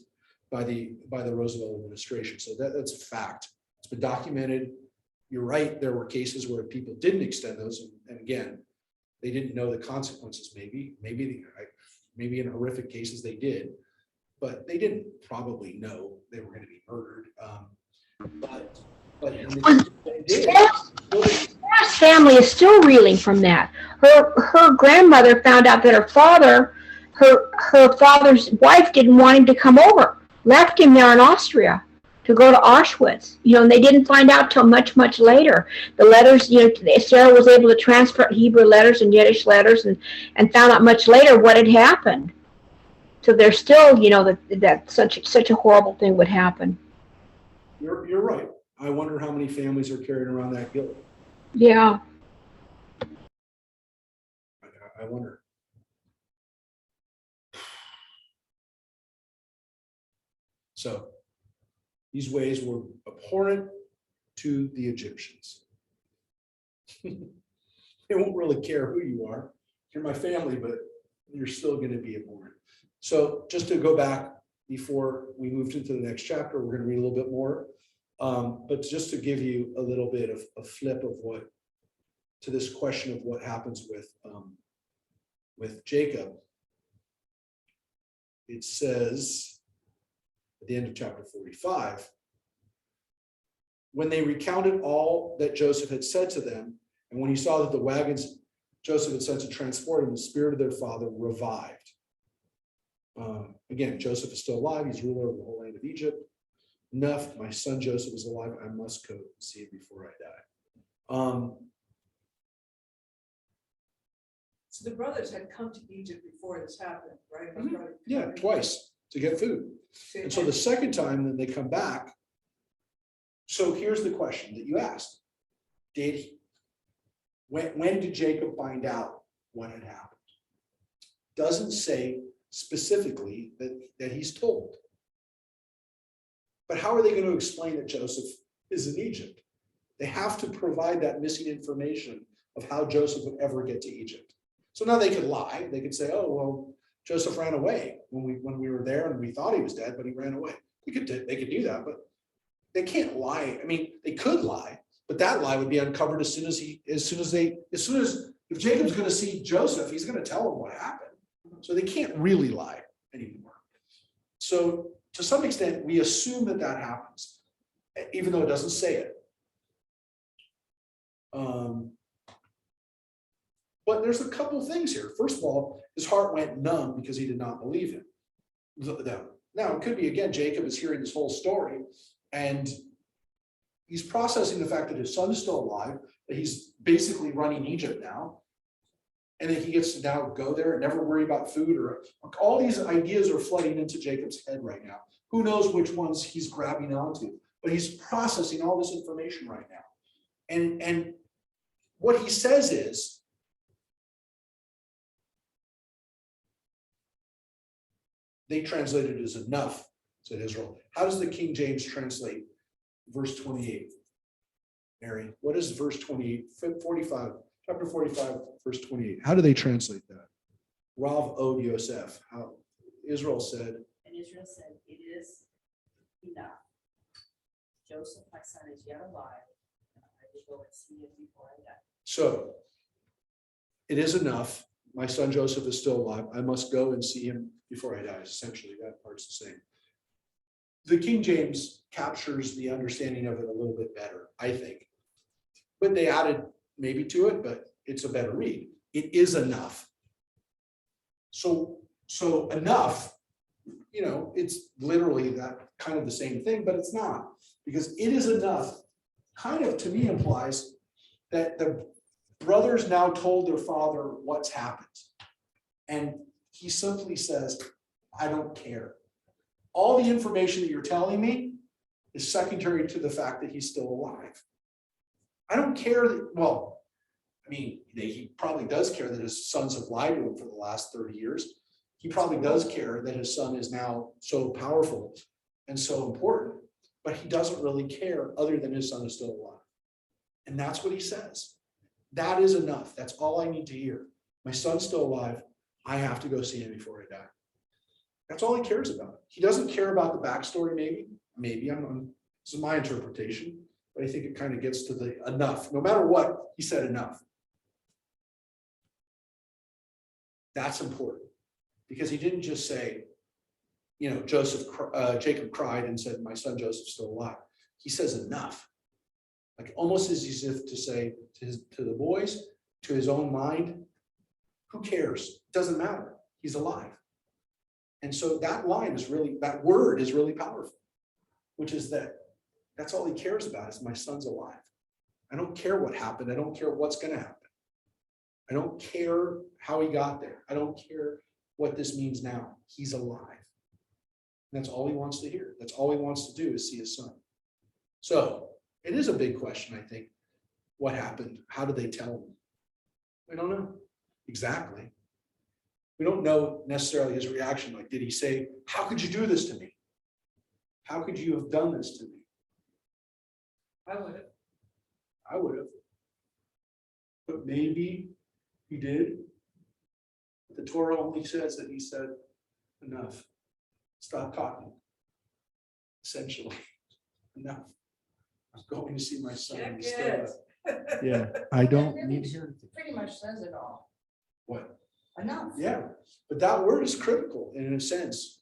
by the Roosevelt administration. So that's a fact. It's been documented. You're right. There were cases where people didn't extend those. And again, they didn't know the consequences. Maybe in horrific cases they did, but they didn't probably know they were going to be murdered. But in the, they did. Sarah's family is still reeling from that. Her grandmother found out that her father's wife didn't want him to come over, left him there in Austria to go to Auschwitz. And they didn't find out till much, much later. The letters, Sarah was able to transfer Hebrew letters and Yiddish letters and found out much later what had happened. So there's still, that such a horrible thing would happen. You're right. I wonder how many families are carrying around that guilt. Yeah. I wonder. So these ways were abhorrent to the Egyptians. They won't really care who you are. You're my family, but you're still going to be abhorrent. So just to go back before we moved into the next chapter, we're going to read a little bit more. But just to give you a little bit of a flip of to this question of what happens with Jacob, it says at the end of chapter 45, when they recounted all that Joseph had said to them, and when he saw that the wagons Joseph had sent to transport him, the spirit of their father revived. Again, Joseph is still alive. He's ruler of the whole land of Egypt. Enough, my son Joseph is alive. I must go see him before I die. So the brothers had come to Egypt before this happened, right? Mhm. Yeah, twice to get food. And so the second time then they come back. So here's the question that you asked. When did Jacob find out what had happened? Doesn't say specifically that he's told. But how are they going to explain that Joseph is in Egypt? They have to provide that missing information of how Joseph would ever get to Egypt. So now they could lie. They could say, oh, well, Joseph ran away when we were there and we thought he was dead, but he ran away. They could do that, but they can't lie. I mean, they could lie, but that lie would be uncovered as soon as if Jacob's going to see Joseph, he's going to tell him what happened. So they can't really lie anymore. So to some extent, we assume that happens, even though it doesn't say it. But there's a couple things here. First of all, his heart went numb because he did not believe him. Now, it could be, again, Jacob is hearing this whole story and he's processing the fact that his son is still alive, that he's basically running Egypt now, and that he gets to now go there and never worry about food, or all these ideas are flooding into Jacob's head right now. Who knows which ones he's grabbing onto, but he's processing all this information right now. And what he says is, they translated it as enough, said Israel. How does the King James translate verse 28? Mary, what is verse 28, 45, chapter 45, verse 28? How do they translate that? Rav Od Yosef, how Israel said. And Israel said, it is enough. Joseph, my son, is yet alive. I will go and see him before I die. So it is enough. My son Joseph is still alive. I must go and see him before I die. Essentially, that part's the same. The King James captures the understanding of it a little bit better, I think. But they added maybe to it, but it's a better read. It is enough. So enough, it's literally that kind of the same thing, but it's not, because it is enough kind of to me implies that the brothers now told their father what's happened. And he simply says, I don't care. All the information that you're telling me is secondary to the fact that he's still alive. I don't care that, well, I mean, he probably does care that his sons have lied to him for the last 30 years. He probably does care that his son is now so powerful and so important, but he doesn't really care other than his son is still alive. And that's what he says. That is enough. That's all I need to hear. My son's still alive. I have to go see him before I die. That's all he cares about. He doesn't care about the backstory, maybe this is my interpretation, but I think it kind of gets to the enough. No matter what, he said enough. That's important because he didn't just say, you know, Jacob cried and said, my son Joseph's still alive. He says enough. Like almost as if to say to the boys, to his own mind, who cares? It doesn't matter. He's alive. And so that word is really powerful, which is that's all he cares about is my son's alive. I don't care what happened. I don't care what's going to happen. I don't care how he got there. I don't care what this means now. He's alive. And that's all he wants to hear. That's all he wants to do is see his son. So it is a big question, I think. What happened? How did they tell him? We don't know exactly. We don't know necessarily his reaction. Like, did he say, how could you do this to me? How could you have done this to me? I would have. I would have. But maybe he did. The Torah only says that he said, enough. Stop talking. Essentially, enough. I'm going to see my son. Check He's still it. alive. Yeah, I don't It need to really hear anything. Pretty much says it all. What? Enough. Yeah, but that word is critical in a sense,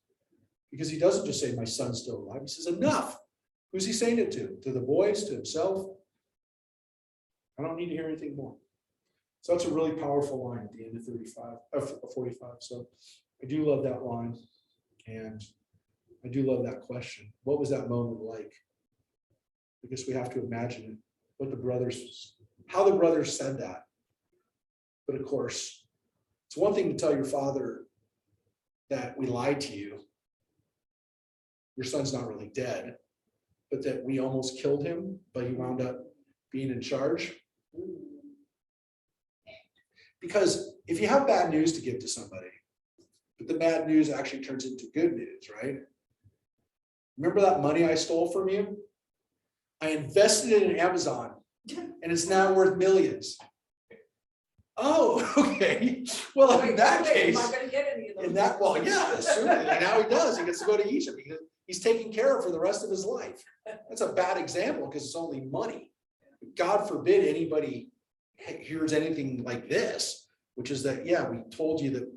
because he doesn't just say my son's still alive. He says enough. Who's he saying it to? To the boys, to himself? I don't need to hear anything more. So that's a really powerful line at the end of 45. So I do love that line. And I do love that question. What was that moment like? I guess we have to imagine it, how the brothers said that. But of course, it's one thing to tell your father that we lied to you. Your son's not really dead, but that we almost killed him, but he wound up being in charge. Because if you have bad news to give to somebody, but the bad news actually turns into good news, right? Remember that money I stole from you? I invested it in Amazon and it's now worth millions. Oh, okay. Well, in that case, Am I gonna get any of those? assuming now he does. He gets to go to Egypt because he's taken care of for the rest of his life. That's a bad example because it's only money. God forbid anybody hears anything like this, which is that, yeah, we told you that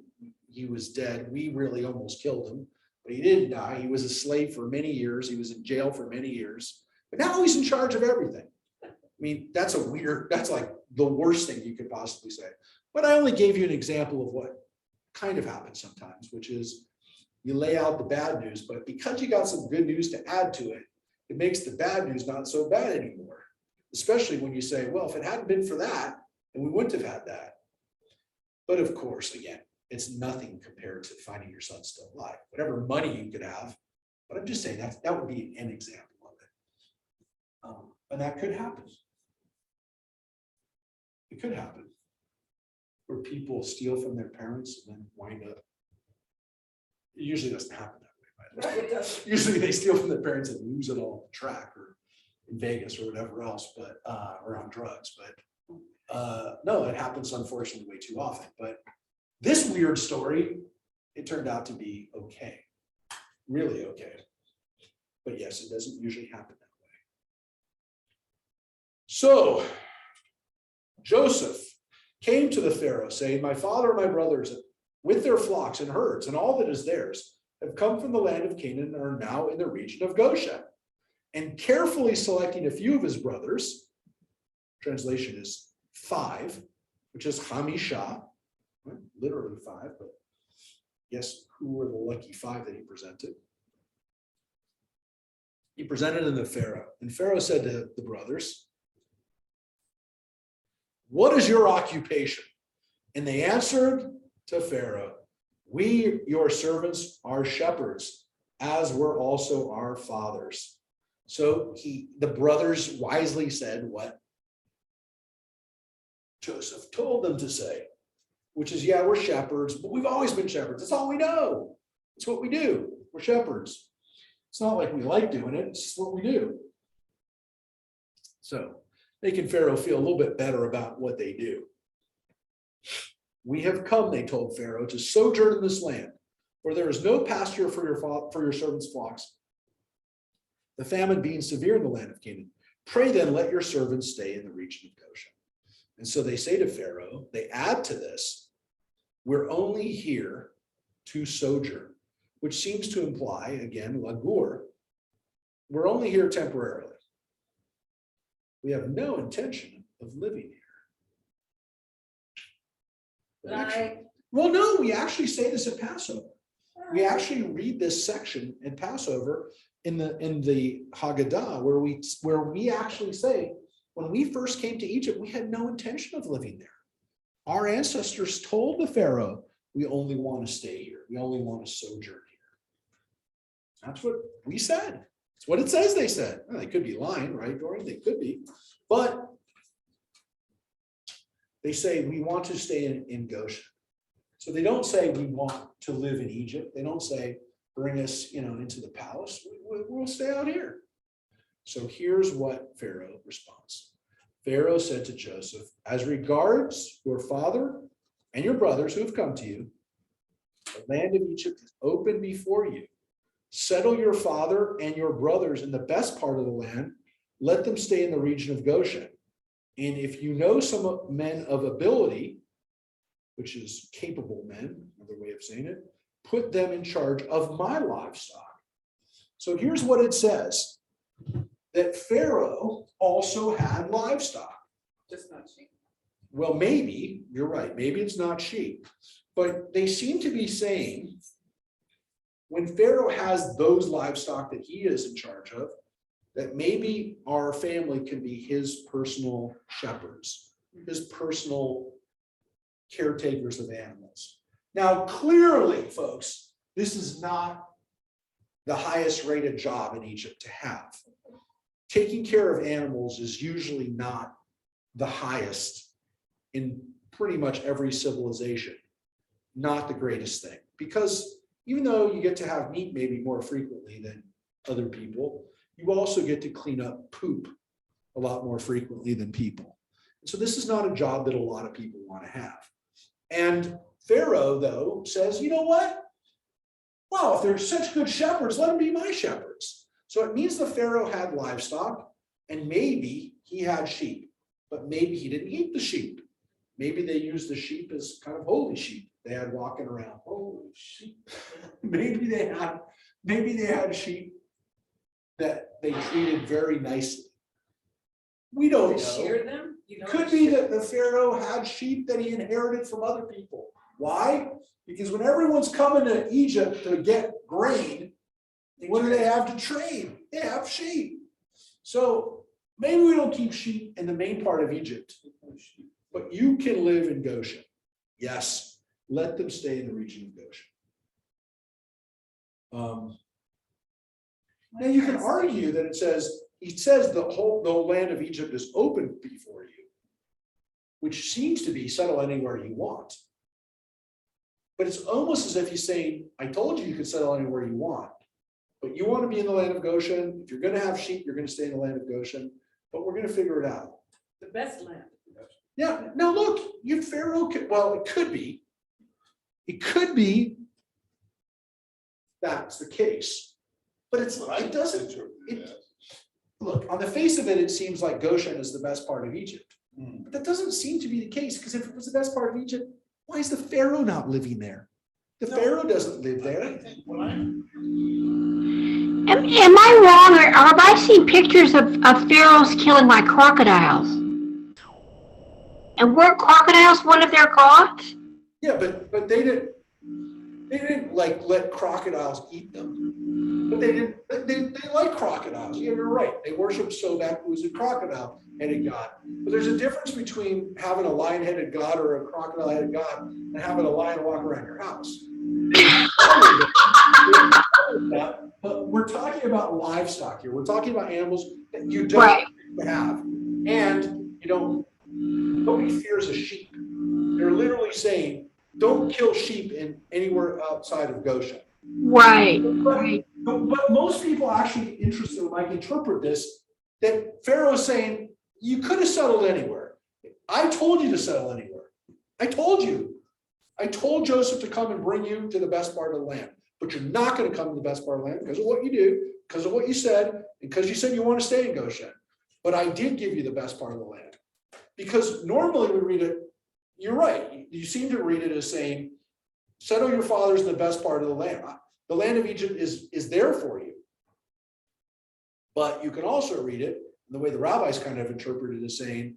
he was dead. We really almost killed him, but he didn't die. He was a slave for many years. He was in jail for many years, but now he's in charge of everything. I mean, that's like the worst thing you could possibly say. But I only gave you an example of what kind of happens sometimes, which is you lay out the bad news, but because you got some good news to add to it, it makes the bad news not so bad anymore. Especially when you say, well, if it hadn't been for that, then we wouldn't have had that. But of course, again, it's nothing compared to finding your son still alive, whatever money you could have. But I'm just saying that would be an example of it. And that could happen. It could happen where people steal from their parents and then wind up. It usually doesn't happen that way. By the way. It doesn't. Usually they steal from their parents and lose it all on the track or in Vegas or whatever else, but or on drugs. But no, it happens unfortunately way too often. But this weird story, it turned out to be okay, really okay. But yes, it doesn't usually happen that way. So Joseph came to the Pharaoh saying, my father and my brothers with their flocks and herds and all that is theirs have come from the land of Canaan and are now in the region of Goshen. And carefully selecting a few of his brothers, translation is 5, which is Hamisha, right? Literally 5, but guess who were the lucky 5 that he presented? He presented them to Pharaoh, and Pharaoh said to the brothers, what is your occupation? And they answered to Pharaoh, we, your servants, are shepherds, as were also our fathers. So the brothers wisely said what Joseph told them to say, which is, yeah, we're shepherds, but we've always been shepherds. That's all we know. It's what we do. We're shepherds. It's not like we like doing it. It's just what we do. So making Pharaoh feel a little bit better about what they do. We have come, they told Pharaoh, to sojourn in this land, for there is no pasture for your servants' flocks, the famine being severe in the land of Canaan. Pray then, let your servants stay in the region of Goshen. And so they say to Pharaoh, they add to this, we're only here to sojourn, which seems to imply, again, lagur, we're only here temporarily. We have no intention of living here. Well, no, we actually say this at Passover. We actually read this section in Passover in the Haggadah, where we actually say, when we first came to Egypt, we had no intention of living there. Our ancestors told the Pharaoh, we only want to stay here. We only want to sojourn here. That's what we said. It's what it says they said. Well, they could be lying, right, Dorian? They could be. But they say, we want to stay in Goshen. So they don't say we want to live in Egypt. They don't say, bring us, into the palace. We'll stay out here. So here's what Pharaoh responds. Pharaoh said to Joseph, as regards your father and your brothers who have come to you, the land of Egypt is open before you. Settle your father and your brothers in the best part of the land. Let them stay in the region of Goshen. And if you know some men of ability, which is capable men, another way of saying it, put them in charge of my livestock. So here's what it says, that Pharaoh also had livestock. Just not sheep. Well, maybe, you're right, maybe it's not sheep, but they seem to be saying when Pharaoh has those livestock that he is in charge of, that maybe our family can be his personal shepherds, his personal caretakers of animals. Now, clearly, folks, this is not the highest rated job in Egypt to have. Taking care of animals is usually not the highest in pretty much every civilization. Not the greatest thing, because even though you get to have meat maybe more frequently than other people, you also get to clean up poop a lot more frequently than people. So this is not a job that a lot of people want to have. And Pharaoh, though, says, you know what? Well, if they're such good shepherds, let them be my shepherds. So it means the Pharaoh had livestock, and maybe he had sheep, but maybe he didn't eat the sheep. Maybe they used the sheep as kind of holy sheep. They had walking around, holy sheep. maybe they had sheep that they treated very nicely. We don't know. Shear them? Could be that the Pharaoh had sheep that he inherited from other people. Why? Because when everyone's coming to Egypt to get grain, what do they have to trade? They have sheep. So maybe we don't keep sheep in the main part of Egypt, but you can live in Goshen. Yes, let them stay in the region of Goshen. Now you can argue that he says the land of Egypt is open before you, which seems to be settle anywhere you want. But it's almost as if he's saying, I told you could settle anywhere you want, but you want to be in the land of Goshen. If you're going to have sheep, you're going to stay in the land of Goshen, but we're going to figure it out. The best land. Yeah, now look, Pharaoh could, well, it could be that's the case, but it doesn't, look, on the face of it, it seems like Goshen is the best part of Egypt. But that doesn't seem to be the case, because if it was the best part of Egypt, why is the Pharaoh not living there? The Pharaoh doesn't live there. Am I wrong, or have I seen pictures of pharaohs killing like crocodiles? And weren't crocodiles one of their gods? Yeah, but they didn't like let crocodiles eat them. But they like crocodiles. Yeah, you're right. They worship Sobek, who's a crocodile-headed god. But there's a difference between having a lion-headed god or a crocodile-headed god and having a lion walk around your house. But we're talking about livestock here. We're talking about animals that you don't have. And nobody fears a sheep. They're literally saying, don't kill sheep in anywhere outside of Goshen. Right. But most people actually interested might interpret this, that Pharaoh is saying, you could have settled anywhere. I told you to settle anywhere. I told you. I told Joseph to come and bring you to the best part of the land. but you're not going to come to the best part of the land because of what you do, because of what you said, and because you said you want to stay in Goshen. But I did give you the best part of the land. Because normally we read it, you're right. You seem to read it as saying, settle your fathers in the best part of the land. The land of Egypt is there for you. But you can also read it, the way the rabbis kind of interpret it as saying,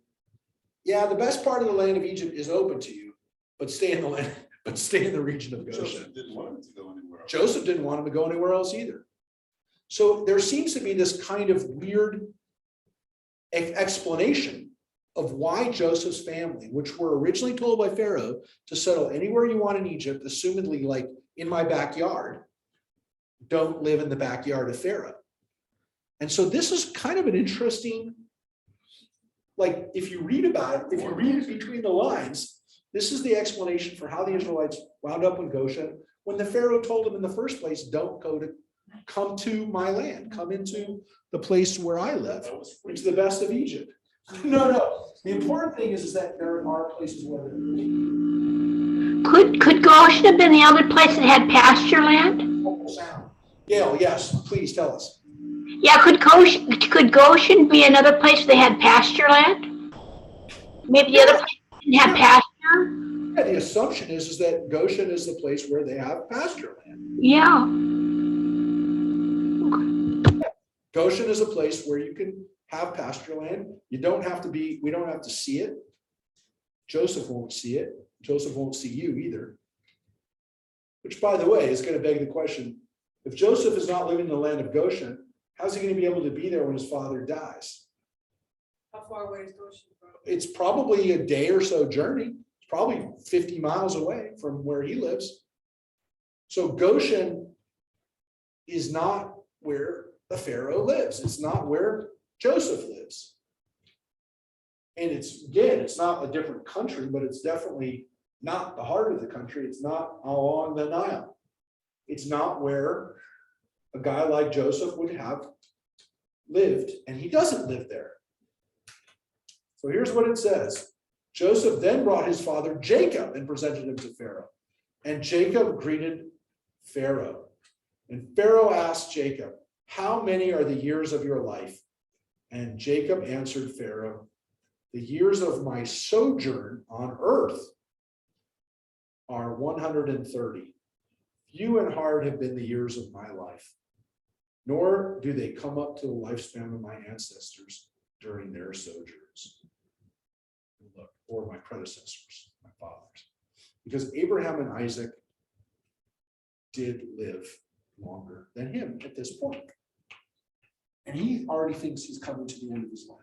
yeah, the best part of the land of Egypt is open to you, but stay in the land, but stay in the region of Goshen. Joseph didn't want him to go anywhere else. Joseph didn't want him to go anywhere else either. So there seems to be this kind of weird explanation of why Joseph's family, which were originally told by Pharaoh to settle anywhere you want in Egypt, assumedly like in my backyard, don't live in the backyard of Pharaoh. And so this is kind of an interesting, like if you read about it, if you read it between the lines, this is the explanation for how the Israelites wound up in Goshen when the Pharaoh told them in the first place, don't come to my land, come into the place where I live, which is the best of Egypt. No. The important thing is that there are places where there is. Could Goshen have been the other place that had pasture land? Gail, yes, please tell us. Yeah, could Goshen be another place they had pasture land? Maybe the other place didn't have pasture? Yeah, the assumption is that Goshen is the place where they have pasture land. Yeah. Goshen is a place where you can have pasture land. We don't have to see it. Joseph won't see it. Joseph won't see you either. Which, by the way, is going to beg the question, if Joseph is not living in the land of Goshen, how's he going to be able to be there when his father dies? How far away is Goshen from? It's probably a day or so journey. It's probably 50 miles away from where he lives. So Goshen is not where the Pharaoh lives. It's not where Joseph lives. And it's not a different country, but it's definitely not the heart of the country. It's not along the Nile. It's not where a guy like Joseph would have lived, and he doesn't live there. So here's what it says. Joseph then brought his father Jacob and presented him to Pharaoh. And Jacob greeted Pharaoh. And Pharaoh asked Jacob, how many are the years of your life? And Jacob answered Pharaoh, the years of my sojourn on earth are 130. Few and hard have been the years of my life, nor do they come up to the lifespan of my ancestors during their sojourns. Look, or my predecessors, my fathers. Because Abraham and Isaac did live longer than him at this point. And he already thinks he's coming to the end of his life.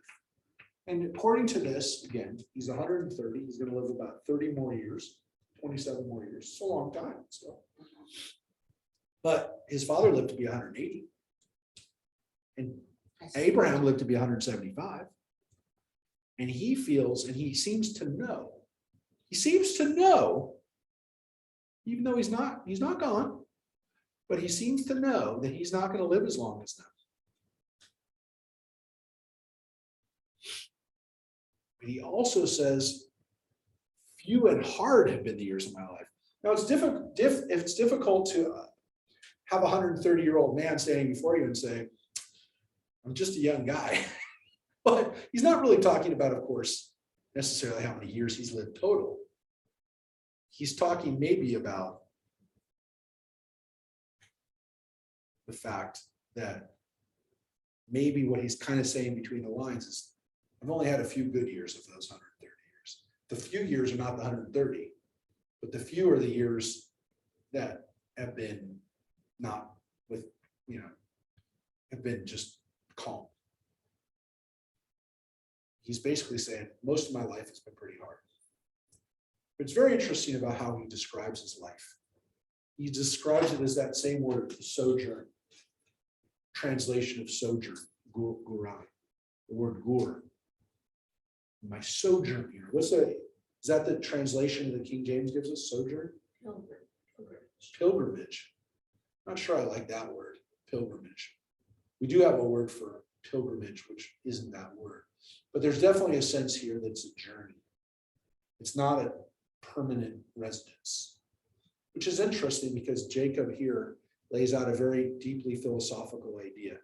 And according to this, again, he's 130. He's going to live about 30 more years, 27 more years. It's a long time still. But his father lived to be 180. And Abraham lived to be 175. And he feels, and he seems to know, even though he's not gone, but he seems to know that he's not going to live as long as them. But he also says, few and hard have been the years of my life. Now it's difficult to have a 130-year-old man standing before you and say, I'm just a young guy. But he's not really talking about, of course, necessarily how many years he's lived total. He's talking maybe about the fact that maybe what he's kind of saying between the lines is, I've only had a few good years of those 130 years. The few years are not the 130, but the few are the years that have been not with, have been just calm. He's basically saying, most of my life has been pretty hard. It's very interesting about how he describes his life. He describes it as that same word, sojourn, translation of sojourn, gurai, the word gur. My sojourn here. Is that the translation that King James gives us? Sojourn? Pilgrimage. Not sure I like that word, pilgrimage. We do have a word for pilgrimage, which isn't that word. But there's definitely a sense here that's a journey. It's not a permanent residence, which is interesting because Jacob here lays out a very deeply philosophical idea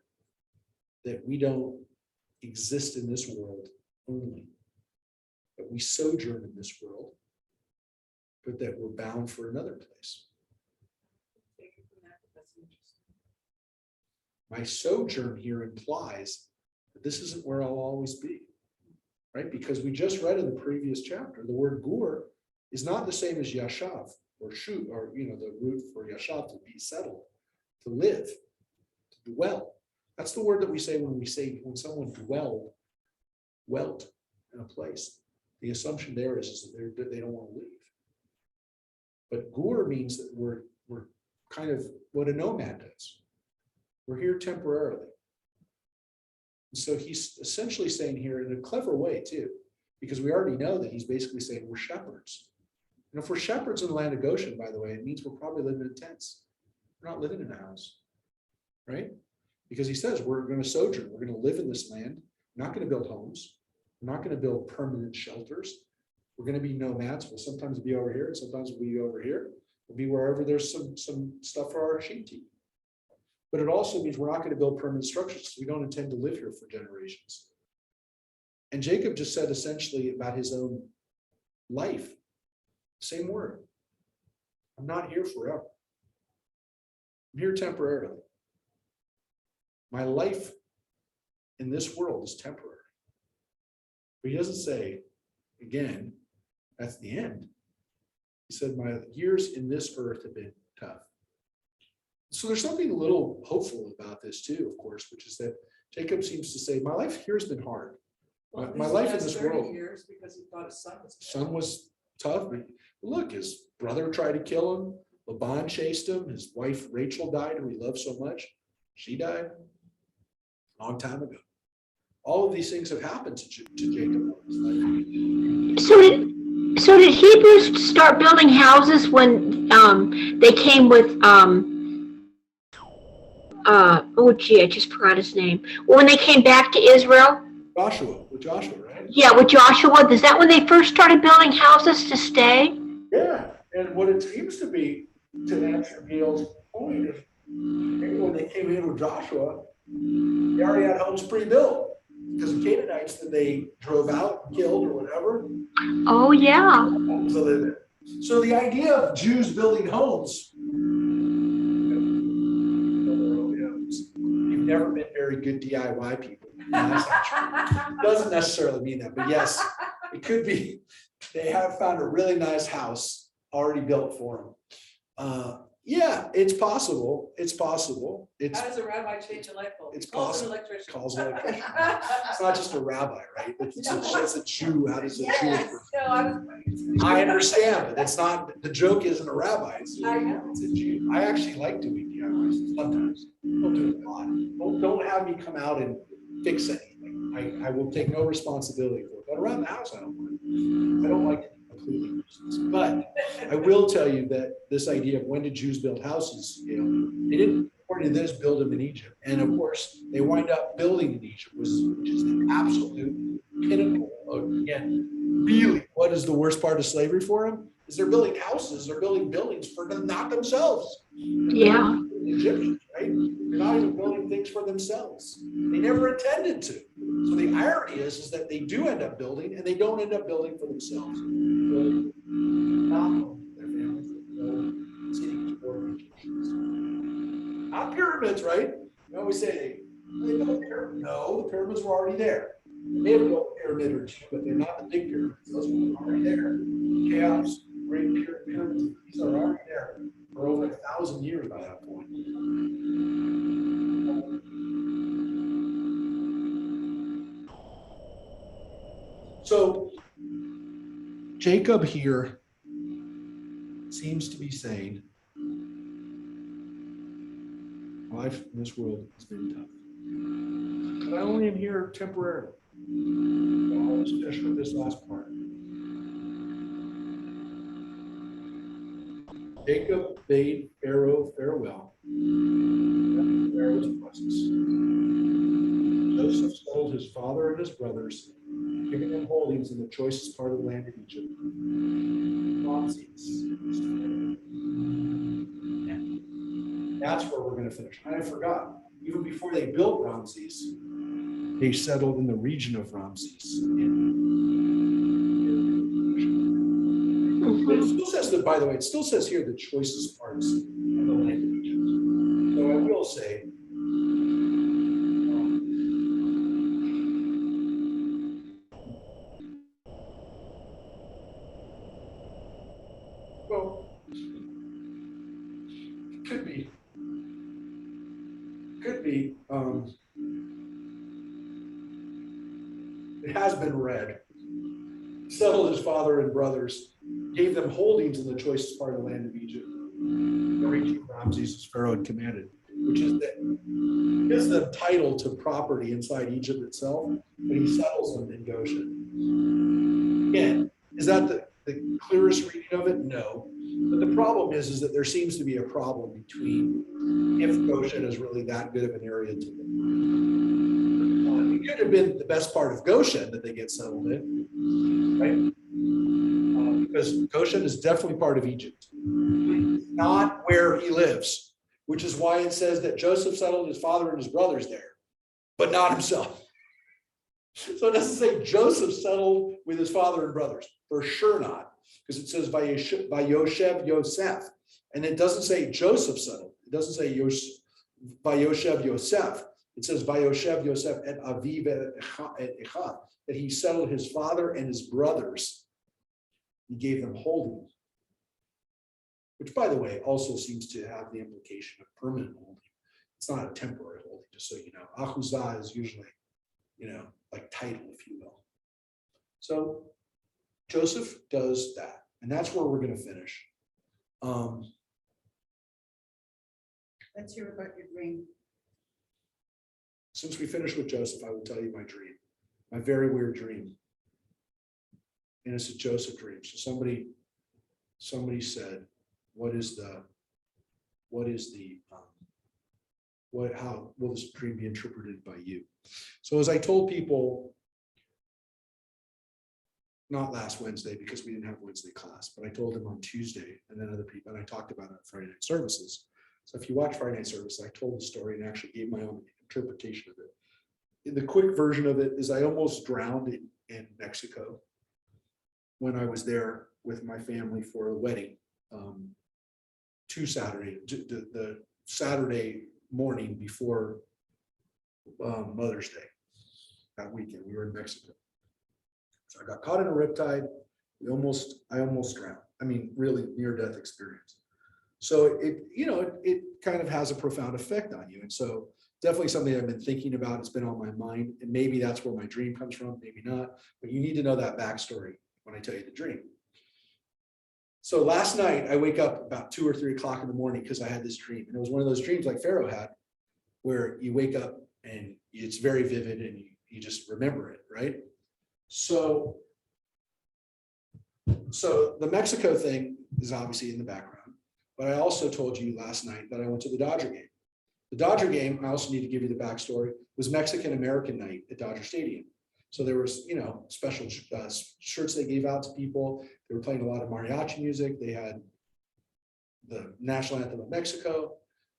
that we don't exist in this world only, that we sojourn in this world, but that we're bound for another place. Take it from that, but that's interesting. My sojourn here implies that this isn't where I'll always be, right? Because we just read in the previous chapter, the word gur is not the same as yashav or shu, or, the root for yashav, to be settled, to live, to dwell. That's the word that we say when someone dwelt in a place. The assumption there is that they don't want to leave. But gur means that we're kind of what a nomad does. We're here temporarily. And so he's essentially saying here in a clever way too, because we already know that he's basically saying we're shepherds. And if we're shepherds in the land of Goshen, by the way, it means we're probably living in tents. We're not living in a house, right? Because he says we're going to sojourn. We're going to live in this land. We're not going to build homes. We're not going to build permanent shelters. We're going to be nomads. We'll sometimes be over here, and sometimes we'll be over here. We'll be wherever there's some stuff for our sheep to eat. But it also means we're not going to build permanent structures. We don't intend to live here for generations. And Jacob just said essentially about his own life, same word. I'm not here forever. I'm here temporarily. My life in this world is temporary. But he doesn't say, again, that's the end. He said, my years in this earth have been tough. So there's something a little hopeful about this too, of course, which is that Jacob seems to say, my life here has been hard. My life in this world. Years because he thought his son was. Son was tough. But look, his brother tried to kill him. Laban chased him. His wife Rachel died, who he loved so much. She died a long time ago. All of these things have happened to Jacob. So did Hebrews start building houses when they came with I just forgot his name. When they came back to Israel? With Joshua, right? Yeah, with Joshua. Is that when they first started building houses to stay? Yeah, and what it seems to be, to answer Gail's point, is when they came in with Joshua, they already had homes pre-built. Because the Canaanites that they drove out, killed, or whatever. Oh, yeah. Homes to live in. So the idea of Jews building homes, you've never been very good DIY people. No, that's not true. Doesn't necessarily mean that, but yes, it could be. They have found a really nice house already built for them. Yeah, it's possible. It's possible. It's How does a rabbi change a light bulb? It's Calls an possible. electrician. Calls an electrician. It's not just a rabbi, right? It's a Jew. How does a Jew? Yes, no, I understand, but it's not. The joke isn't a rabbi. I know. It's a Jew. I actually like doing DIYs sometimes. Don't do it a lot. Don't have me come out and fix anything. I will take no responsibility for it. But around the house, I don't mind. I don't like it completely useless. But I will tell you that this idea of when did Jews build houses, they didn't, according to this, build them in Egypt. And of course, they wind up building in Egypt, which is the absolute pinnacle of, again, really, what is the worst part of slavery for them? Is they're building houses, they're building buildings for them, not themselves. Yeah. The Egyptians, right? They're not even building things for themselves. They never intended to. So the irony is that they do end up building, and they don't end up building for themselves. Not their families, cities or the Egyptians. Not pyramids, right? We always say they built pyramids. No, the pyramids were already there. They may have built a pyramid or two, but they're not the big pyramids. Those were already there. Chaos, great pyramids, these are already there for over 1,000 years by that point. So Jacob here seems to be saying, life in this world has been tough, but I only am here temporarily. I'll just finish with this last part. Jacob bade Pharaoh farewell. Pharaoh's presence. Joseph sold his father and his brothers, giving them holdings in the choicest part of the land of Egypt. That's where we're gonna finish. And I forgot, even before they built Ramses, they settled in the region of Ramses. But it still says that, by the way, it still says here the choicest parts of the land of Egypt. So I will say, well, could be, it has been read. Settled his father and brothers, gave them holdings in the choicest part of the land of Egypt, the region of Ramses as Pharaoh had commanded, which is that he gives them title to property inside Egypt itself, but he settles them in Goshen. Again, is that the clearest reading of it? No. But the problem is that there seems to be a problem between if Goshen is really that good of an area to live. It could have been the best part of Goshen that they get settled in, right? Because Goshen is definitely part of Egypt, not where he lives, which is why it says that Joseph settled his father and his brothers there, but not himself. So it doesn't say Joseph settled with his father and brothers, for sure not, because it says by Yoshev Yosef, and it doesn't say Joseph settled. It doesn't say by Yoshev Yosef. It says by Yoshev Yosef et Aviv et Echad, that he settled his father and his brothers. He gave them holding, which, by the way, also seems to have the implication of permanent holding. It's not a temporary holding, just so you know. Achuzah is usually, like title, if you will. So Joseph does that, and that's where we're going to finish. Let's hear about your dream. Since we finished with Joseph, I will tell you my dream, my very weird dream. And it's a Joseph dream. So somebody said, how will this dream be interpreted by you? So as I told people, not last Wednesday because we didn't have Wednesday class, but I told them on Tuesday, and then other people, and I talked about it on Friday night services. So if you watch Friday night service, I told the story and actually gave my own interpretation of it. The quick version of it is I almost drowned in Mexico when I was there with my family for a wedding. The Saturday morning before Mother's Day, that weekend, we were in Mexico. So I got caught in a riptide. I almost drowned. I mean, really near-death experience. So it kind of has a profound effect on you. And so definitely something I've been thinking about. It's been on my mind, and maybe that's where my dream comes from, maybe not, but you need to know that backstory when I tell you the dream. So last night I wake up about 2 or 3 o'clock in the morning because I had this dream, and it was one of those dreams like Pharaoh had, where you wake up and it's very vivid and you just remember it, right? So the Mexico thing is obviously in the background, but I also told you last night that I went to the Dodger game. The Dodger game, I also need to give you the backstory, was Mexican American night at Dodger Stadium. So there was, special shirts they gave out to people. They were playing a lot of mariachi music. They had the national anthem of Mexico.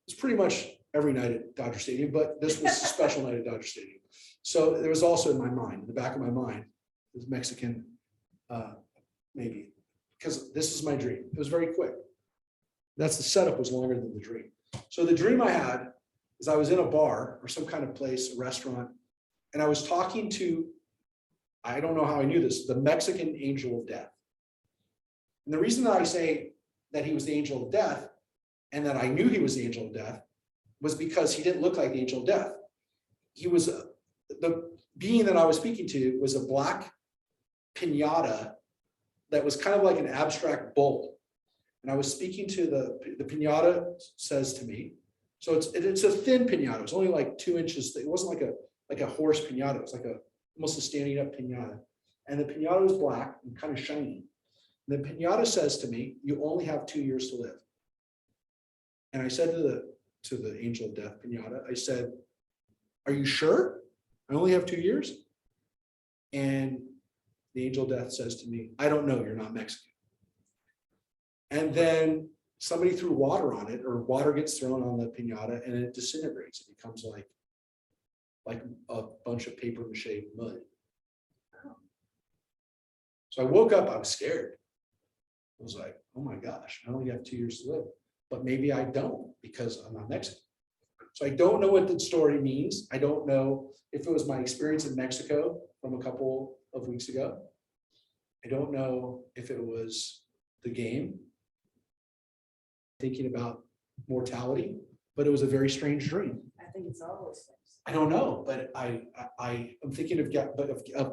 It's pretty much every night at Dodger Stadium, but this was a special night at Dodger Stadium. So there was also in my mind, in the back of my mind, this Mexican, maybe, because this is my dream. It was very quick. That's the setup was longer than the dream. So the dream I had is I was in a bar or some kind of place, a restaurant, and I was talking to, I don't know how I knew this, the Mexican angel of death. And the reason that I say that he was the angel of death and that I knew he was the angel of death was because he didn't look like the angel of death. He was, the being that I was speaking to was a black piñata that was kind of like an abstract bull. And I was speaking to the piñata says to me, so it's a thin piñata. It was only like 2 inches. It wasn't like a horse piñata. It was like almost a standing up piñata. And the piñata was black and kind of shiny. And the piñata says to me, you only have 2 years to live. And I said to the angel of death piñata, I said, are you sure? I only have 2 years? And the angel of death says to me, I don't know, you're not Mexican. And then somebody threw water on it, or water gets thrown on the piñata and it disintegrates. It becomes like a bunch of paper mache mud. So I woke up, I was scared. I was like, oh my gosh, I only have 2 years to live, but maybe I don't because I'm not Mexican. So I don't know what the story means. I don't know if it was my experience in Mexico from a couple of weeks ago. I don't know if it was the game, thinking about mortality, but it was a very strange dream. I think it's all those things. I don't know, but I am thinking of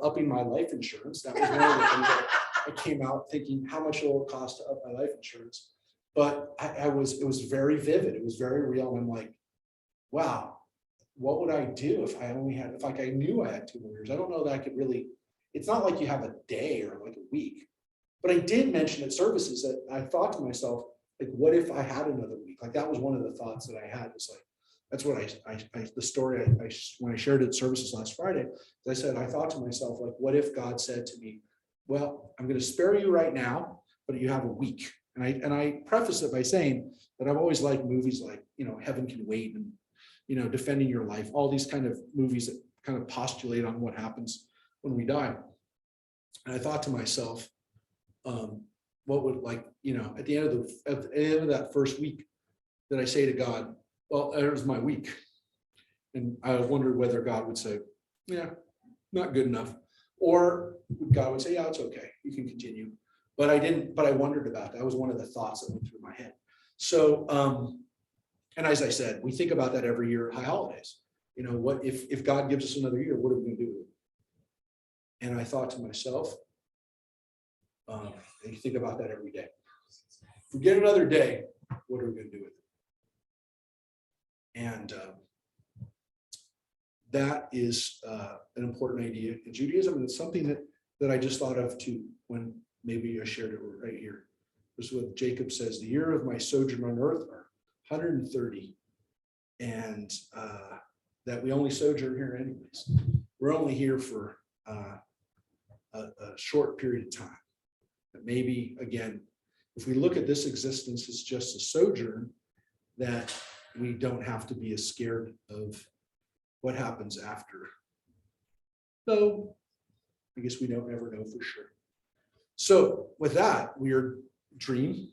upping my life insurance. That was one of the things that I came out thinking, how much will it cost to up my life insurance? But it was very vivid. It was very real. And I'm like, wow, what would I do if I knew I had 2 more years? I don't know that I could really, it's not like you have a day or like a week. But I did mention at services that I thought to myself, like, what if I had another week? Like, that was one of the thoughts that I had. Was like, that's what the story when I shared it at services last Friday, I said, I thought to myself, like, what if God said to me, well, I'm going to spare you right now, but you have a week. And I preface it by saying that I've always liked movies like, Heaven Can Wait and, Defending Your Life, all these kind of movies that kind of postulate on what happens when we die. And I thought to myself, what would, like, at the end of that first week, that I say to God, well, there's my week. And I wondered whether God would say, yeah, not good enough. Or God would say, yeah, it's okay, you can continue. But I didn't, but I wondered about that. That was one of the thoughts that went through my head. So, and as I said, we think about that every year at high holidays. What if God gives us another year, what are we going to do with it? And I thought to myself, and you think about that every day. If we get another day, what are we going to do with it? And that is an important idea in Judaism. And it's something that I just thought of too, when maybe I shared it right here. This is what Jacob says, the year of my sojourn on earth are 130. And that we only sojourn here anyways. We're only here for a short period of time. But maybe, again, if we look at this existence as just a sojourn, that we don't have to be as scared of what happens after. So I guess we don't ever know for sure. So with that weird dream,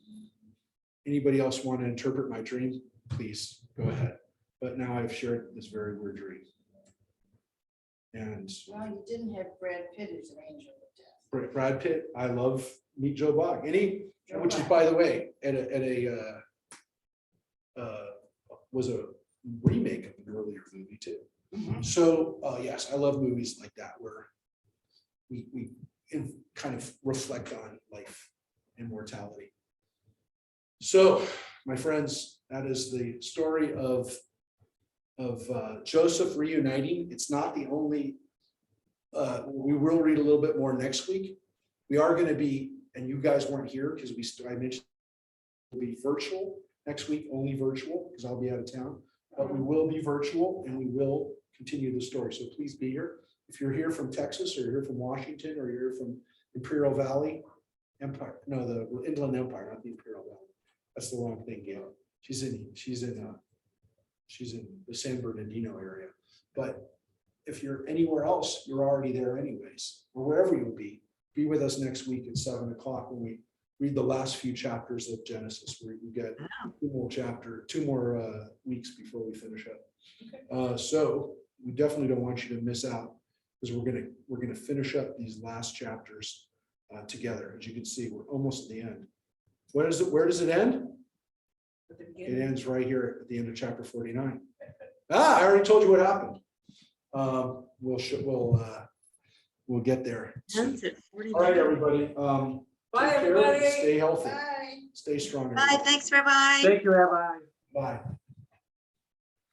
anybody else want to interpret my dream? Please go ahead. But now I've shared this very weird dream. And Well, you didn't have Brad Pitt as an angel of death. Brad Pitt, I love Meet Joe Black. Joe Which is, Black. by the way, was a remake of an earlier movie too. Mhm. So yes, I love movies like that where we kind of reflect on life and mortality. So, my friends, that is the story of Joseph reuniting. It's not the only. We will read a little bit more next week. We are going to be, and you guys weren't here because I mentioned we'll be virtual next week, only virtual because I'll be out of town. But we will be virtual and we will continue the story. So please be here. If you're here from Texas or you're here from Washington or you're here from Imperial Valley Empire, no, the Inland Empire, not the Imperial Valley. That's the wrong thing, Gail. She's in the San Bernardino area. But if you're anywhere else, you're already there anyways, or wherever you'll be with us next week at 7 o'clock when we read the last few chapters of Genesis, where we get two more weeks before we finish up. So we definitely don't want you to miss out, because we're gonna finish up these last chapters together. As you can see, we're almost at the end. Where does it end? At the It beginning. ends right here at the end of chapter 49. I already told you what happened. We'll get there soon. All right, everybody. Bye, Take care, everybody. stay healthy, Bye. stay strong. Bye, thanks, Rabbi. Thank you, Rabbi. Bye.